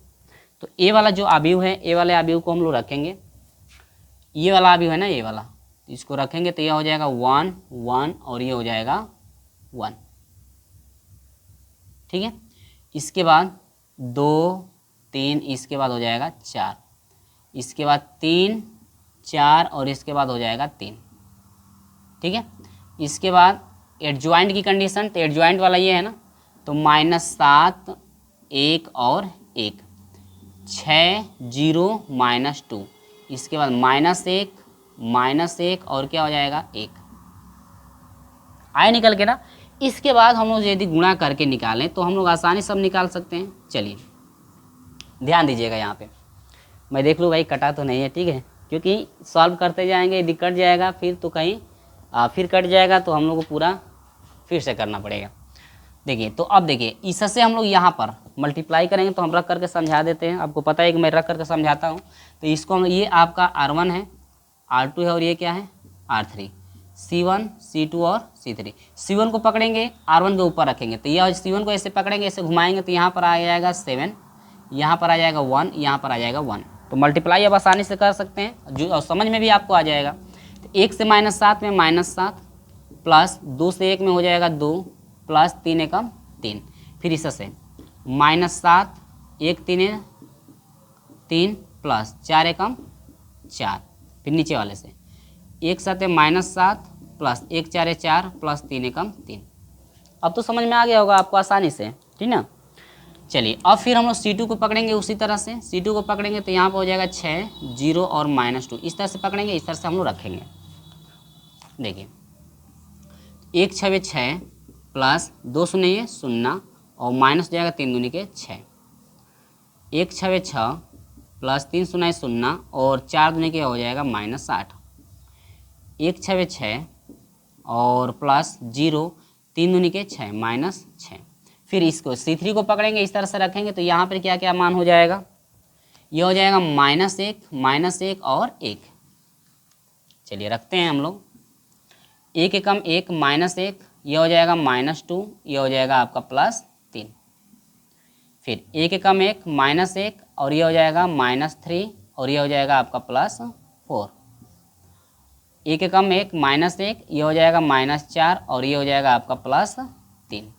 तो ए वाला जो अवयव है, ए वाले अवयव को हम लोग रखेंगे, ये वाला अवयव है ना, ये वाला, इसको रखेंगे तो यह हो जाएगा 1 1 और ये हो जाएगा 1, ठीक है। इसके बाद 2 3, इसके बाद हो जाएगा 4, इसके बाद 3 4 और इसके बाद हो जाएगा 3, ठीक है। इसके बाद एडजॉइंट की कंडीशन, तो एडजॉइंट वाला ये है ना, तो -7 1 और 1, 6 0 -2, इसके बाद -1 और क्या हो जाएगा 1, आए निकल के ना। इसके बाद हम लोग यदि गुणा करके निकालें तो हम लोग आसानी सब निकाल सकते हैं। चलिए ध्यान दीजिएगा, यहाँ पे मैं देख लूँ भाई कटा तो नहीं है, ठीक है, क्योंकि सॉल्व करते जाएंगे यदि कट जाएगा फिर तो कहीं फिर कट जाएगा तो हम लोग को पूरा फिर से करना पड़ेगा। देखिए, तो अब देखिए इससे हम लोग यहाँ पर मल्टीप्लाई करेंगे तो हम रख करके समझा देते हैं, आपको पता है कि मैं रख करके समझाता हूँ। तो इसको हम, ये आपका R1 है, R2 है और ये क्या है R3, C1 C2 और C3। C1 को पकड़ेंगे, R1 के ऊपर रखेंगे, तो यह C1 को ऐसे पकड़ेंगे, ऐसे घुमाएंगे तो यहाँ पर आ जाएगा 7, यहाँ पर आ जाएगा 1, यहाँ पर आ जाएगा 1। तो मल्टीप्लाई अब आसानी से कर सकते हैं, जो समझ में भी आपको आ जाएगा। तो 1 से -7 में -7, प्लस 2 से 1 में हो जाएगा 2, प्लस 3 एकम 3, फिर इससे -7 1 3 3, प्लस 4 एकम 4, फिर नीचे वाले से 1 7 -7, प्लस 1 4 4, प्लस 3 एकम 3। अब तो समझ में आ गया होगा आपको आसानी से, ठीक ना। चलिए अब फिर हम लोग C2 को पकड़ेंगे, उसी तरह से C2 को पकड़ेंगे तो यहाँ पर हो जाएगा 6 0 और -2, इस तरह से पकड़ेंगे, इस तरह से हम लोग रखेंगे। देखिए 1 6 6, प्लस 2 0 0 और माइनस हो जाएगा 3 दूनी के 6, 1 6 6, प्लस 3 0 0 और 4 दूनी के हो जाएगा -8, 1 6 6 और प्लस 0 3 दूनी के 6 -6। फिर इसको C3 को पकड़ेंगे, इस तरह से रखेंगे तो यहाँ पर क्या क्या मान हो जाएगा, ये हो जाएगा -1 और 1। चलिए रखते हैं हम लोग, 1 एकम 1 -1, ये हो जाएगा -2, ये हो जाएगा आपका +3। फिर 1 एकम 1 -1 और ये हो जाएगा -3 और ये हो जाएगा आपका +4। 1 एकम 1 -1, ये हो जाएगा -4 और ये हो जाएगा आपका +3,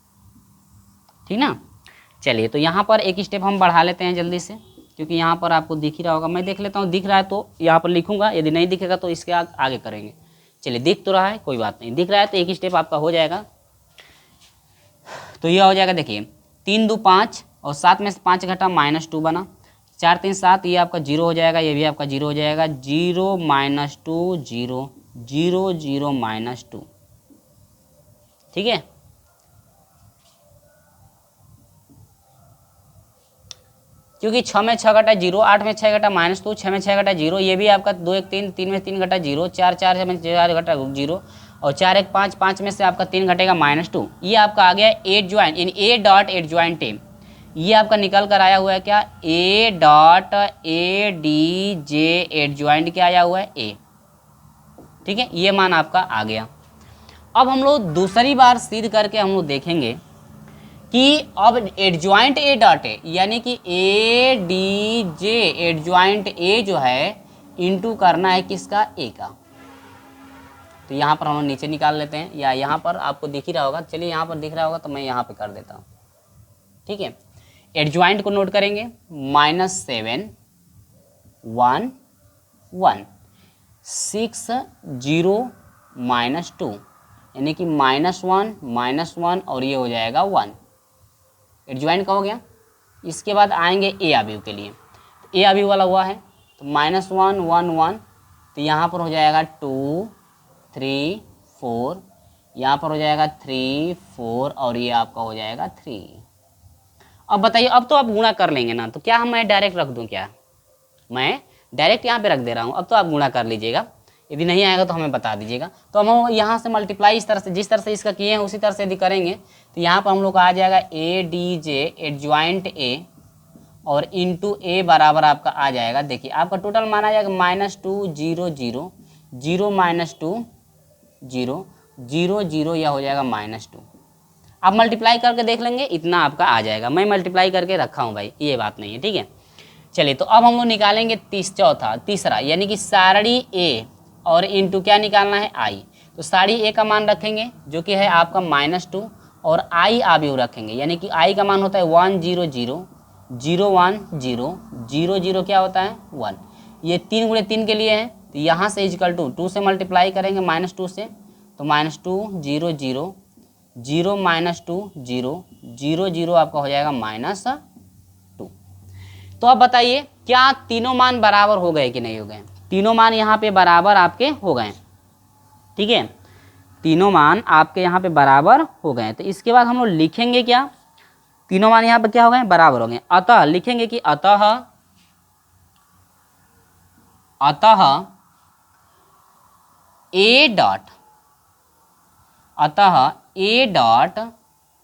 ठीक ना। चलिए तो यहाँ पर एक स्टेप हम बढ़ा लेते हैं जल्दी से, क्योंकि यहाँ पर आपको दिख ही रहा होगा, मैं देख लेता हूँ, दिख रहा है तो यहाँ पर लिखूँगा, यदि नहीं दिखेगा तो इसके आगे करेंगे। चलिए दिख तो रहा है, कोई बात नहीं, दिख रहा है तो एक ही स्टेप आपका हो जाएगा। तो यह हो जाएगा, देखिए 3 2 5 और 7 में से 5 घटा -2 बना, 4 3 7, ये आपका 0 हो जाएगा, ये भी आपका 0 हो जाएगा, 0 -2 0 0 0 -2, ठीक है। क्योंकि 6 में 6 घटा 0, 8 में 6 घटा -2, 6 में 6 घटा 0, ये भी आपका 2 1 3, 3 में 3 घटा 0, 4 4 में 4 घटा 0 और 4 1 5, 5 में से आपका 3 घटेगा -2। ये आपका आ गया एडजॉइंट, यानी ए डॉट एडजॉइंट ए। ये आपका निकल कर आया हुआ है क्या, ए dot A D J adjoint क्या आया हुआ है, ए। ठीक है, ये मान आपका आ गया। अब हम लोग दूसरी बार सिद्ध करके हम लोग देखेंगे कि अब एडजॉइंट ए डॉट ए, यानी कि ए डी जे एडजॉइंट ए जो है इंटू करना है किसका, ए का। तो यहाँ पर हम लोग नीचे निकाल लेते हैं, या यहाँ पर आपको दिख ही रहा होगा, चलिए यहाँ पर दिख रहा होगा तो मैं यहाँ पे कर देता हूँ। ठीक है, एडजॉइंट को नोट करेंगे, -7 1 1 6 0 -2, यानी कि -1 और ये हो जाएगा 1। एडजॉइंट का हो गया। इसके बाद आएंगे ए अवयव के लिए, तो ए अवयव वाला हुआ है तो -1 1 1, तो यहाँ पर हो जाएगा 2 3 4, यहाँ पर हो जाएगा 3 4 और ये आपका हो जाएगा 3। अब बताइए, अब तो आप गुणा कर लेंगे ना, तो क्या मैं डायरेक्ट रख दूं, क्या मैं डायरेक्ट यहाँ पे रख दे रहा हूँ। अब तो आप गुणा कर लीजिएगा, यदि नहीं आएगा तो हमें बता दीजिएगा। तो हम यहाँ से मल्टीप्लाई इस तरह से, जिस तरह से इसका किए हैं उसी तरह से यदि करेंगे तो यहाँ पर हम लोग का आ जाएगा ए डी जे एडजॉइंट ए और इंटू ए बराबर आपका आ जाएगा, देखिए आपका टोटल माना जाएगा -2 0 0 0 -2 0 0 0, यह हो जाएगा -2। आप मल्टीप्लाई करके देख लेंगे, इतना आपका आ जाएगा। मैं मल्टीप्लाई करके रखा हूँ भाई, ये बात नहीं है। ठीक है, चलिए तो अब हम लोग निकालेंगे तीसरा, यानी कि सारणी ए और इंटू क्या निकालना है, आई। तो सारणी ए का मान रखेंगे जो कि है आपका -2 और आई अवयव रखेंगे, यानी कि आई का मान होता है 1 0 0 0 1 0 0 0 क्या होता है 1। ये 3 × 3 के लिए है, तो यहाँ से इक्वल टू 2 से मल्टीप्लाई करेंगे -2 से, तो -2 0 0 0 -2 0 0 0 आपका हो जाएगा -2। तो अब बताइए क्या तीनों मान बराबर हो गए कि नहीं हो गए। तीनों मान यहाँ पे बराबर आपके हो गए। ठीक है, तीनों मान आपके यहाँ पे बराबर हो गए। तो इसके बाद हम लोग लिखेंगे क्या, तीनों मान यहाँ पे क्या हो गए, बराबर हो गए। अतः लिखेंगे कि अतः A dot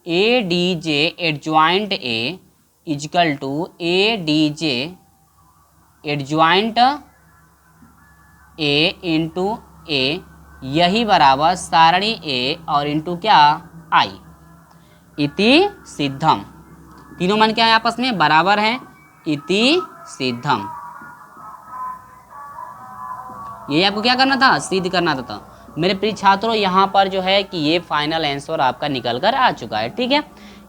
A D J adjoint A equal to A D J adjoint A into A, यही बराबर सारणी ए और इंटू क्या, आई इति सिद्धम। तीनों मान क्या है, आपस में बराबर हैं, इति सिद्धम। ये आपको क्या करना था, सिद्ध करना था। मेरे प्रिय छात्रों, यहाँ पर जो है कि ये फाइनल आंसर आपका निकल कर आ चुका है। ठीक है,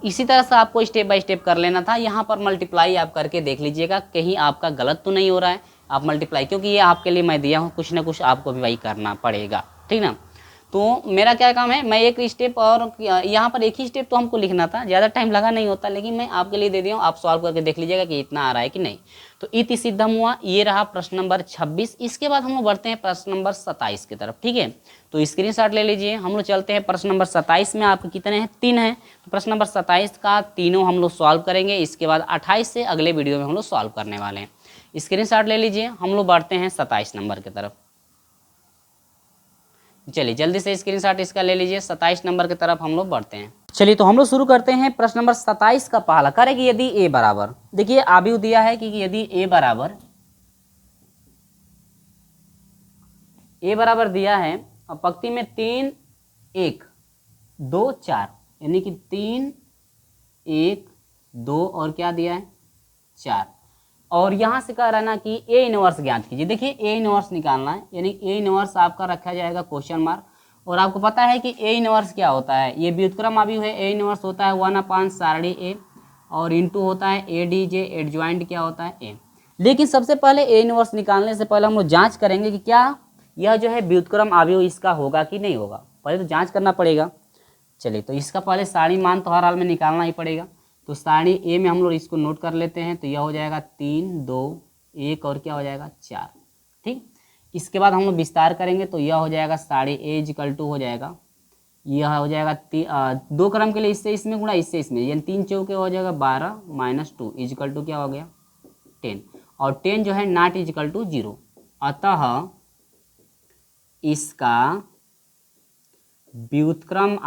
इसी तरह से आपको स्टेप बाय स्टेप कर लेना था। यहाँ पर मल्टीप्लाई आप करके देख लीजिएगा, कहीं आपका गलत तो नहीं हो रहा है। आप मल्टीप्लाई, क्योंकि ये आपके लिए मैं दिया हूँ, कुछ ना कुछ आपको भी भाई करना पड़ेगा। ठीक ना, तो मेरा क्या काम है, मैं एक स्टेप और यहाँ पर एक ही स्टेप तो हमको लिखना था, ज़्यादा टाइम लगा नहीं होता, लेकिन मैं आपके लिए दे दिया हूँ। आप सॉल्व करके देख लीजिएगा कि इतना आ रहा है कि नहीं। तो इति सिद्धम हुआ, ये रहा प्रश्न नंबर 26। इसके बाद हम लोग बढ़ते हैं प्रश्न नंबर 27 की तरफ। ठीक है, तो स्क्रीनशॉट ले लीजिए। हम लोग चलते हैं प्रश्न नंबर 27 में। आपके कितने हैं, 3 हैं। तो प्रश्न नंबर 27 का तीनों हम लोग सॉल्व करेंगे। इसके बाद 28 से अगले वीडियो में हम लोग सॉल्व करने वाले हैं। स्क्रीनशॉट ले लीजिए। हम लोग बढ़ते हैं 27 नंबर की तरफ। चलिए जल्दी से स्क्रीनशॉट इसका ले लीजिए। 27 नंबर की तरफ हम लोग बढ़ते हैं। चलिए तो हम लोग शुरू करते हैं। प्रश्न नंबर 27 का पहला कार्य कि यदि ए बराबर, देखिए अभी दिया है कि यदि ए बराबर दिया है और पंक्ति में 3 1 2 4, यानी कि 3 1 2 और क्या दिया है 4, और यहाँ से कह रहा है ना कि ए इनवर्स ज्ञात कीजिए। देखिए ए इनवर्स निकालना है, यानी ए इनवर्स आपका रखा जाएगा क्वेश्चन मार्क। और आपको पता है कि ए इनवर्स क्या होता है, ये व्युत्क्रम अवयव है। ए इनवर्स होता है 1/, सारणी ए और इंटू होता है ए डी जे एडजॉइंट क्या होता है ए। लेकिन सबसे पहले ए इनवर्स निकालने से पहले हम लोग जाँच करेंगे कि क्या यह जो है व्युत्क्रम अवयव इसका होगा कि नहीं होगा। पहले तो जाँच करना पड़ेगा। चलिए तो इसका पहले सारणी मान तो हर हाल में निकालना ही पड़ेगा। तो सारणी ए में हम लोग इसको नोट कर लेते हैं। तो यह हो जाएगा 3 2 1 और क्या हो जाएगा 4। ठीक, इसके बाद हम लोग विस्तार करेंगे तो यह हो जाएगा सारणी ए इक्वल टू हो जाएगा, यह हो जाएगा 2 क्रम के लिए इससे इसमें गुणा इससे इसमें, यानी 3 चौके हो जाएगा 12 - 2 इक्वल टू क्या हो गया 10, और 10 जो है नॉट इक्वल टू 0। अतः इसका व्युत्क्रम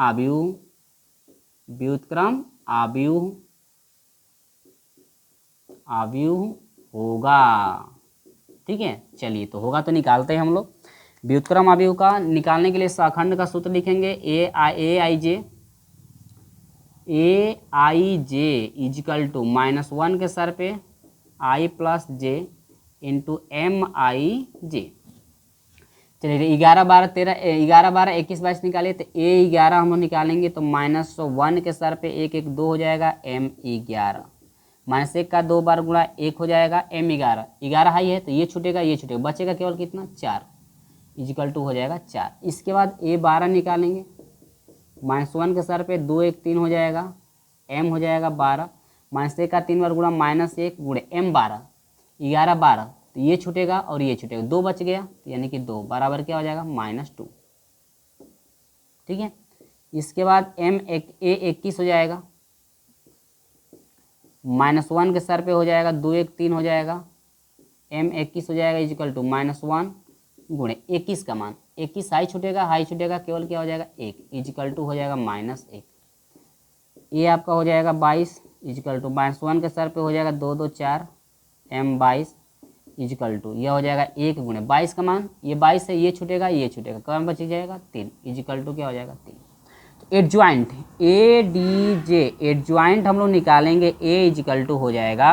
आव्यूह होगा। ठीक है, चलिए तो होगा तो निकालते हैं हम लोग। व्युत्क्रम आव्यूह का निकालने के लिए शाखंड का सूत्र लिखेंगे ए आई जे इजिकल टू -1 के सर पे i plus J into M I J. चलिए 11 12 13 11 12 21 22 निकालिए तो ए 11 हम लोग निकालेंगे तो -1 के सर पे 1 1 2 हो जाएगा एम 11 -1 का 2 बार गुणा 1 हो जाएगा एम 11 11 हाई है तो ये छूटेगा बचेगा केवल कितना 4 इजिकल टू हो जाएगा 4। इसके बाद ए 12 निकालेंगे -1 के सर पे 2 1 3 हो जाएगा एम हो जाएगा 12 -1 का 3 बार गुणा -1 गुणे एम 12 11 12 तो ये छूटेगा और ये छूटेगा 2 बच गया तो यानी कि 2 बराबर क्या हो जाएगा -2। ठीक है, इसके बाद एम ए 21 हो जाएगा -1 के सर पे हो जाएगा 2 1 3 हो जाएगा एम 21 हो जाएगा इजिकल टू -1 गुणे 21 का मान 21 हाई छूटेगा केवल क्या हो जाएगा 1 इजिकल टू हो जाएगा -1। ये आपका हो जाएगा 22 इजिकल टू -1 के सर पे हो जाएगा 2 2 4 एम 22 इजिकल टू यह हो जाएगा 1 गुणे 22 का मान ये 22 है ये छूटेगा कम बच जाएगा 3 इजिकल टू क्या हो जाएगा 3। तो adjoint A D J adjoint हम लोग निकालेंगे ए इजिकल टू हो जाएगा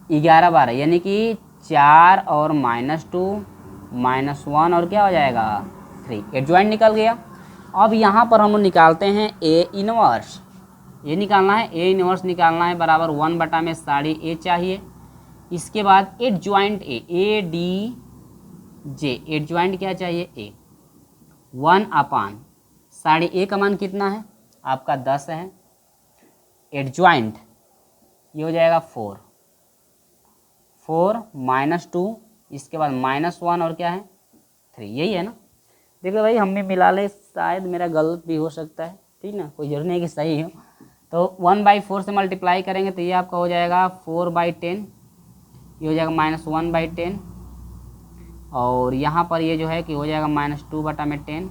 11 12 यानी कि 4 और -2 -1 और क्या हो जाएगा 3 एडजॉइंट निकल गया। अब यहाँ पर हम लोग निकालते हैं ए इनवर्स। ये निकालना है ए इनवर्स निकालना है बराबर 1 बटा में साड़ी ए चाहिए। इसके बाद adjoint A D J adjoint क्या चाहिए ए 1 अपान साड़ी ए का मान कितना है आपका 10 है। एडजॉइंट ये हो जाएगा 4 -2 इसके बाद -1 और क्या है 3 यही है ना। देखो भाई हम भी मिला ले शायद मेरा गलत भी हो सकता है ठीक ना कोई जरूरी नहीं कि सही हो। तो 1/4 से मल्टीप्लाई करेंगे तो ये आपका हो जाएगा 4/10 ये हो जाएगा -1/10 और यहाँ पर ये जो है कि हो जाएगा -2 बटा में 10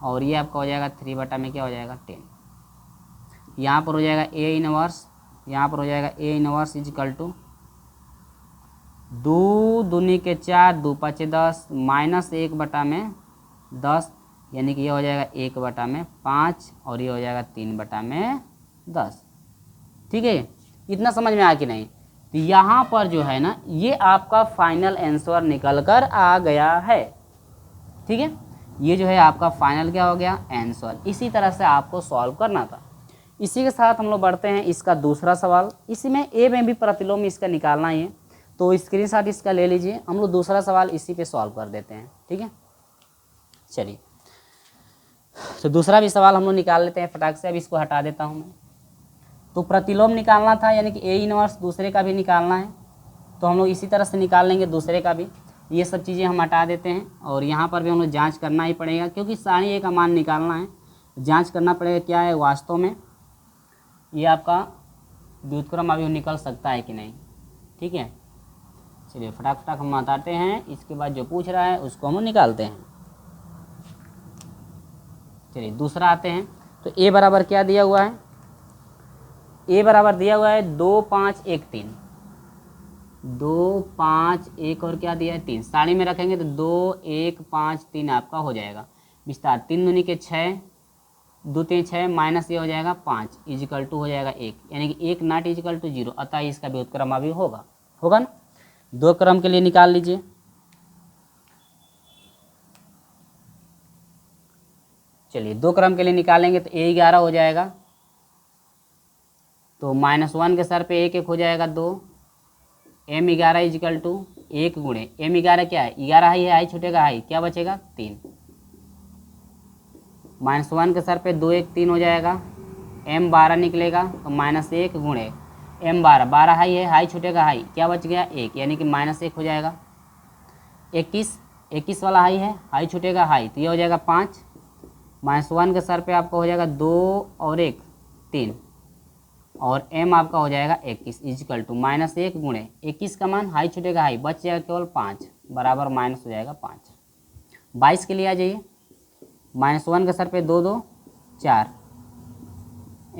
और ये आपका हो जाएगा 3 बटा में क्या हो जाएगा 10। यहाँ पर हो जाएगा ए इनवर्स यहाँ पर हो जाएगा ए इनवर्स इजिकल टू 2 दूनी के 4 2 5 10 -1 बटा में 10 यानी कि ये हो जाएगा 1 बटा में 5 और ये हो जाएगा 3 बटा में 10। ठीक है, इतना समझ में आया कि नहीं। तो यहाँ पर जो है ना ये आपका फाइनल आंसर निकल कर आ गया है। ठीक है, ये जो है आपका फाइनल क्या हो गया आंसर। इसी तरह से आपको सॉल्व करना था। इसी के साथ हम लोग बढ़ते हैं इसका दूसरा सवाल। इसी में ए में भी प्रतिलोम इसका निकालना ही है तो स्क्रीनशॉट इसका ले लीजिए। हम लोग दूसरा सवाल इसी पे सॉल्व कर देते हैं। ठीक है, चलिए तो दूसरा भी सवाल हम लोग निकाल लेते हैं फटाक से। अब इसको हटा देता हूँ मैं। तो प्रतिलोम निकालना था यानी कि ए इनवर्स दूसरे का भी निकालना है तो हम लोग इसी तरह से निकाल लेंगे दूसरे का भी। ये सब चीज़ें हम हटा देते हैं और यहाँ पर भी हम लोग जाँच करना ही पड़ेगा क्योंकि सारी ए का मान निकालना है। जाँच करना पड़ेगा क्या है वास्तव में ये आपका व्युत्क्रम अभी निकल सकता है कि नहीं। ठीक है, चलिए फटाक हम बताते हैं। इसके बाद जो पूछ रहा है उसको हम निकालते हैं। चलिए दूसरा आते हैं। तो ए बराबर क्या दिया हुआ है ए बराबर दिया हुआ है 2 5 1 3 2 5 1 और क्या दिया है 3 साड़ी में रखेंगे तो 2 1 5 3 आपका हो जाएगा विस्तार 3 दूनी के 6 2 3 6 माइनस ये हो जाएगा 5 इजिकल टू हो जाएगा 1 यानी कि 1 नॉट इजिकल टू 0 अतः इसका व्युत्क्रम अभी होगा ना। 2 क्रम के लिए निकाल लीजिए। चलिए 2 क्रम के लिए निकालेंगे तो ए 11 हो जाएगा तो -1 के सर पे 1 1 हो जाएगा 2 एम 11 इजिकल टू 1 गुणे एम 11 क्या है 11 हाई है हाई छूटेगा हाई क्या बचेगा 3 -1 के सर पे 2 1 3 हो जाएगा एम 12 निकलेगा तो -1 गुणे एम 12 12 हाई है हाई छूटेगा हाई क्या बच गया 1 यानी कि -1 हो जाएगा 21 वाला हाई है हाई छूटेगा हाई तो ये हो जाएगा 5 -1 के सर पे आपका हो जाएगा 2 और 1 3 और m आपका हो जाएगा 21 इजिकल टू -1 गुणे 21 का मान हाई छूटेगा हाई बच जाएगा केवल 5 बराबर माइनस हो जाएगा 5। 22 के लिए आ जाइए -1 के सर पे 2 2 4,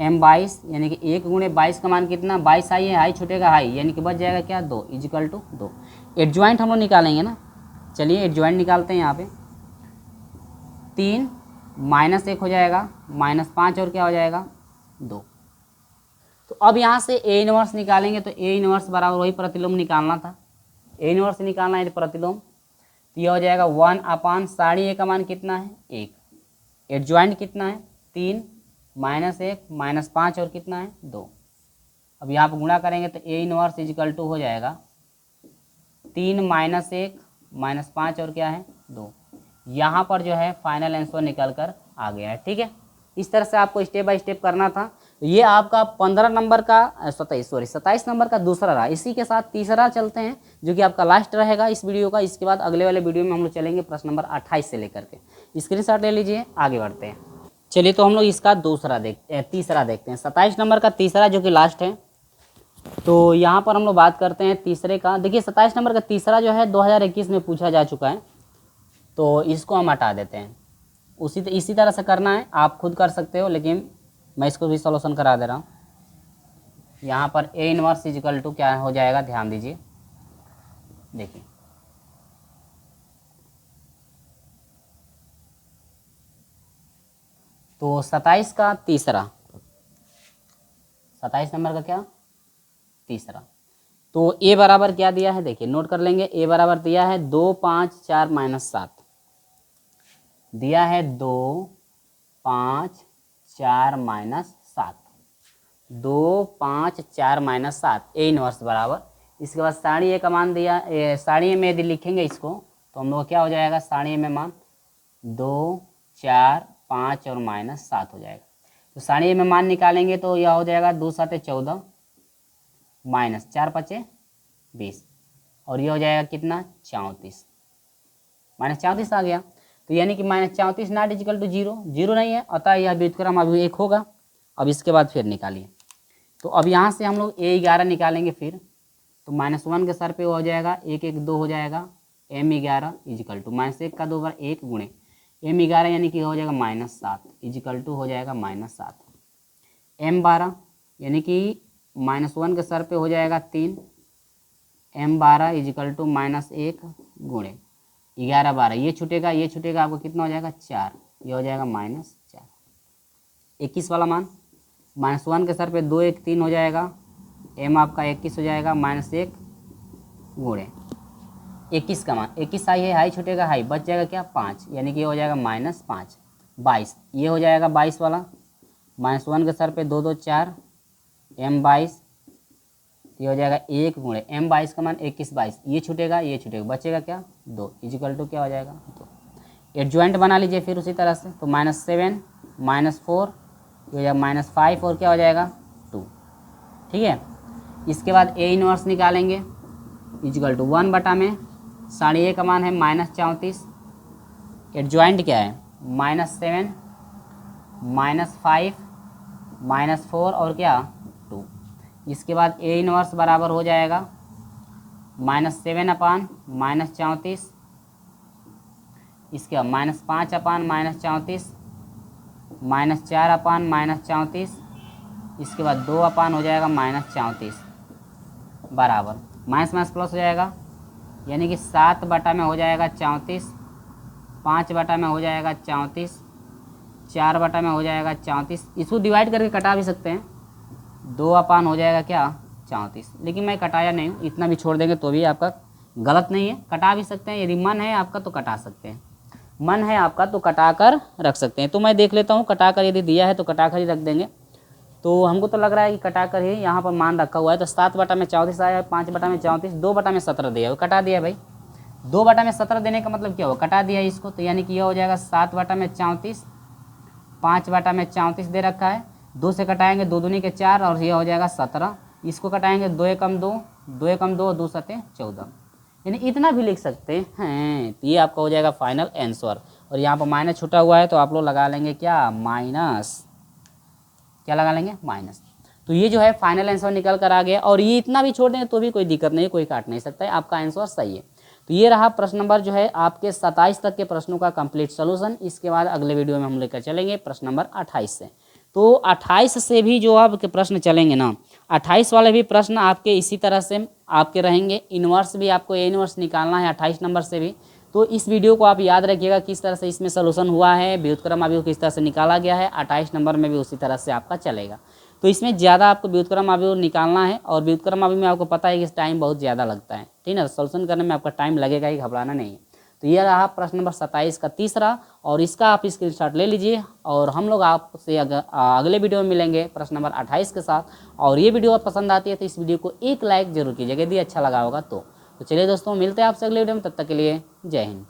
M22 यानी कि 1 गुणे 22 का मान कितना 22 आई है, हाई छूटेगा हाई यानी कि बच जाएगा क्या 2 इजिकल टू 2। एडजॉइंट हम लोग निकालेंगे ना, चलिए एडजॉइंट निकालते हैं। यहाँ पे 3 -1 हो जाएगा, -5 और क्या हो जाएगा 2। तो अब यहाँ से ए इनवर्स निकालेंगे तो ए इनवर्स बराबर वही प्रतिलोम निकालना था, ए इनवर्स निकालना है प्रतिलोम, तो यह हो जाएगा 1/√a का मान कितना है 1, एडजॉइंट कितना है 3 -1 -5 और कितना है 2। अब यहाँ पर गुणा करेंगे तो ए इनवर्स इजिकल टू हो जाएगा 3 -1 -5 और क्या है 2। यहाँ पर जो है फाइनल आंसर निकल कर आ गया है। ठीक है, इस तरह से आपको स्टेप बाय स्टेप करना था। तो ये आपका 15 नंबर का 27 नंबर का दूसरा रहा। इसी के साथ तीसरा चलते हैं जो कि आपका लास्ट रहेगा इस वीडियो का। इसके बाद अगले वाले वीडियो में हम लोग चलेंगे प्रश्न नंबर 28 से लेकर के। स्क्रीनशॉट ले लीजिए, आगे बढ़ते हैं। चलिए तो हम लोग इसका तीसरा देखते हैं, 27 नंबर का तीसरा जो कि लास्ट है। तो यहाँ पर हम लोग बात करते हैं तीसरे का। देखिए 27 नंबर का तीसरा जो है 2021 में पूछा जा चुका है, तो इसको हम हटा देते हैं। इसी तरह से करना है, आप खुद कर सकते हो, लेकिन मैं इसको भी सॉल्यूशन करा दे रहा हूँ। यहाँ पर ए इनवर्स इजिकल टू क्या हो जाएगा, ध्यान दीजिए। देखिए तो 27 का तीसरा, 27 नंबर का क्या तीसरा, तो ए बराबर क्या दिया है, देखिए नोट कर लेंगे। ए बराबर दिया है 2 5 4 -7, दिया है 2 5 4 -7, 2 5 4 -7 ए इनवर्स बराबर। इसके बाद साड़ी ए का मान दिया, साड़ी ए में यदि लिखेंगे इसको तो हम लोग क्या हो जाएगा, साड़ी ए में मान 2 4 5 और -7 हो जाएगा। तो साड़ी ए में मान निकालेंगे तो यह हो जाएगा 2 7 14 -4 5 20 और यह हो जाएगा कितना 34, -34 आ गया। तो यानी कि -34 नॉट इजिकल टू 0, 0 नहीं है, अतः यह व्युत्क्रम अभी 1 होगा। अब इसके बाद फिर निकालिए। तो अब यहाँ से हम लोग A11 निकालेंगे फिर, तो -1 के सर पे हो जाएगा 1 1 2 हो जाएगा M11 इजिकल टू -1 का 2 बार 1 गुणे M11 यानी कि हो जाएगा -7 इजिकल टू हो जाएगा -7। M12 यानी कि -1 के सर पे हो जाएगा 3, M12 इजिकल टू -1 गुणे 11 12, ये छूटेगा आपको कितना हो जाएगा 4, ये हो जाएगा -4। 21 वाला मान -1 के सर पे 2 1 3 हो जाएगा, M आपका 21 हो जाएगा -1 गुणे 21 का मान 21 आई है, हाई छूटेगा हाई, बच जाएगा क्या 5, यानी कि ये हो जाएगा -5 22, ये हो जाएगा 22 वाला। -1 के सर पे 2 2 4 M22, ये हो जाएगा 1 गुणे M22 का मान 21 22, ये छूटेगा बचेगा क्या 2 इजिकल टू क्या हो जाएगा 2। एडजॉइंट बना लीजिए फिर उसी तरह से, तो -7 -4 ये हो जाएगा -5 और क्या हो जाएगा 2। ठीक है, इसके बाद ए इनवर्स निकालेंगे इजिकल टू 1 बटा में साड़ी ए का मान है -34, एडजॉइंट क्या है -7 -5 -4 और क्या 2। इसके बाद ए इनवर्स बराबर हो जाएगा -7 अपान -34, इसके बाद -5 अपान -34, -4 अपान -34, इसके बाद 2 अपान हो जाएगा -34 बराबर माइनस माइनस प्लस हो जाएगा, यानी कि 7 बटा में हो जाएगा 34, 5 बटा में हो जाएगा 34, 4 बटा में हो जाएगा 34। इसको डिवाइड करके कटा भी सकते हैं, 2 अपान हो जाएगा क्या 34, लेकिन मैं कटाया नहीं हूँ, इतना भी छोड़ देंगे तो भी आपका गलत नहीं है, कटा भी सकते हैं। यदि मन है आपका तो कटा सकते हैं, मन है आपका तो कटा कर रख सकते हैं। तो मैं देख लेता हूँ, कटा कर यदि दिया है तो कटा कर ही रख देंगे। तो हमको तो लग रहा है कि कटा कर ही यहाँ पर मान रखा हुआ है। तो 7 बटा में 34 आया है, 5 बटा में 34, 2 बटा में 17 दिया है, कटा दिया भाई। 2 बटा में 17 देने का मतलब क्या हुआ, कटा दिया इसको, तो यानी कि यह हो जाएगा 7 बटा में 34, 5 बटा में 34 दे रखा है, 2 से कटाएंगे 2 दूनी के 4 और यह हो जाएगा 17। इसको कटाएंगे 2 एकम 2, 2 एकम 2, 2 सते 14, यानी इतना भी लिख सकते हैं। तो ये आपका हो जाएगा फाइनल आंसर। और यहाँ पर माइनस छूटा हुआ है तो आप लोग लगा लेंगे क्या माइनस, क्या लगा लेंगे माइनस। तो ये जो है फाइनल आंसर निकल कर आ गया। और ये इतना भी छोड़ दें तो भी कोई दिक्कत नहीं है, कोई काट नहीं सकता है, आपका आंसर सही है। तो तो ये रहा प्रश्न नंबर जो है आपके 27 तक के प्रश्नों का कंप्लीट सोल्यूशन। इसके बाद अगले वीडियो में हम लेकर चलेंगे प्रश्न नंबर 28 से। तो 28 से भी जो आपके प्रश्न चलेंगे ना, 28 वाले भी प्रश्न आपके इसी तरह से आपके रहेंगे। इनवर्स भी आपको ए इनवर्स निकालना है 28 नंबर से भी। तो इस वीडियो को आप याद रखिएगा किस तरह से इसमें सोल्यूशन हुआ है, व्युत्क्रम अवयव किस तरह से निकाला गया है। 28 नंबर में भी उसी तरह से आपका चलेगा। तो इसमें ज़्यादा आपको व्युत्क्रम अवयव निकालना है, और व्युत्क्रम अवयव में आपको पता है कि टाइम बहुत ज़्यादा लगता है, ठीक है ना। सोल्यूशन करने में आपका टाइम लगेगा ही, घबराना नहीं है। तो यह रहा प्रश्न नंबर 27 का तीसरा, और इसका आप स्क्रीनशॉट ले लीजिए। और हम लोग आपसे अगले वीडियो में मिलेंगे प्रश्न नंबर 28 के साथ। और ये वीडियो पसंद आती है तो इस वीडियो को एक लाइक जरूर कीजिएगा यदि अच्छा लगा होगा तो चलिए दोस्तों, मिलते हैं आपसे अगले वीडियो में। तब तक के लिए जय हिंद।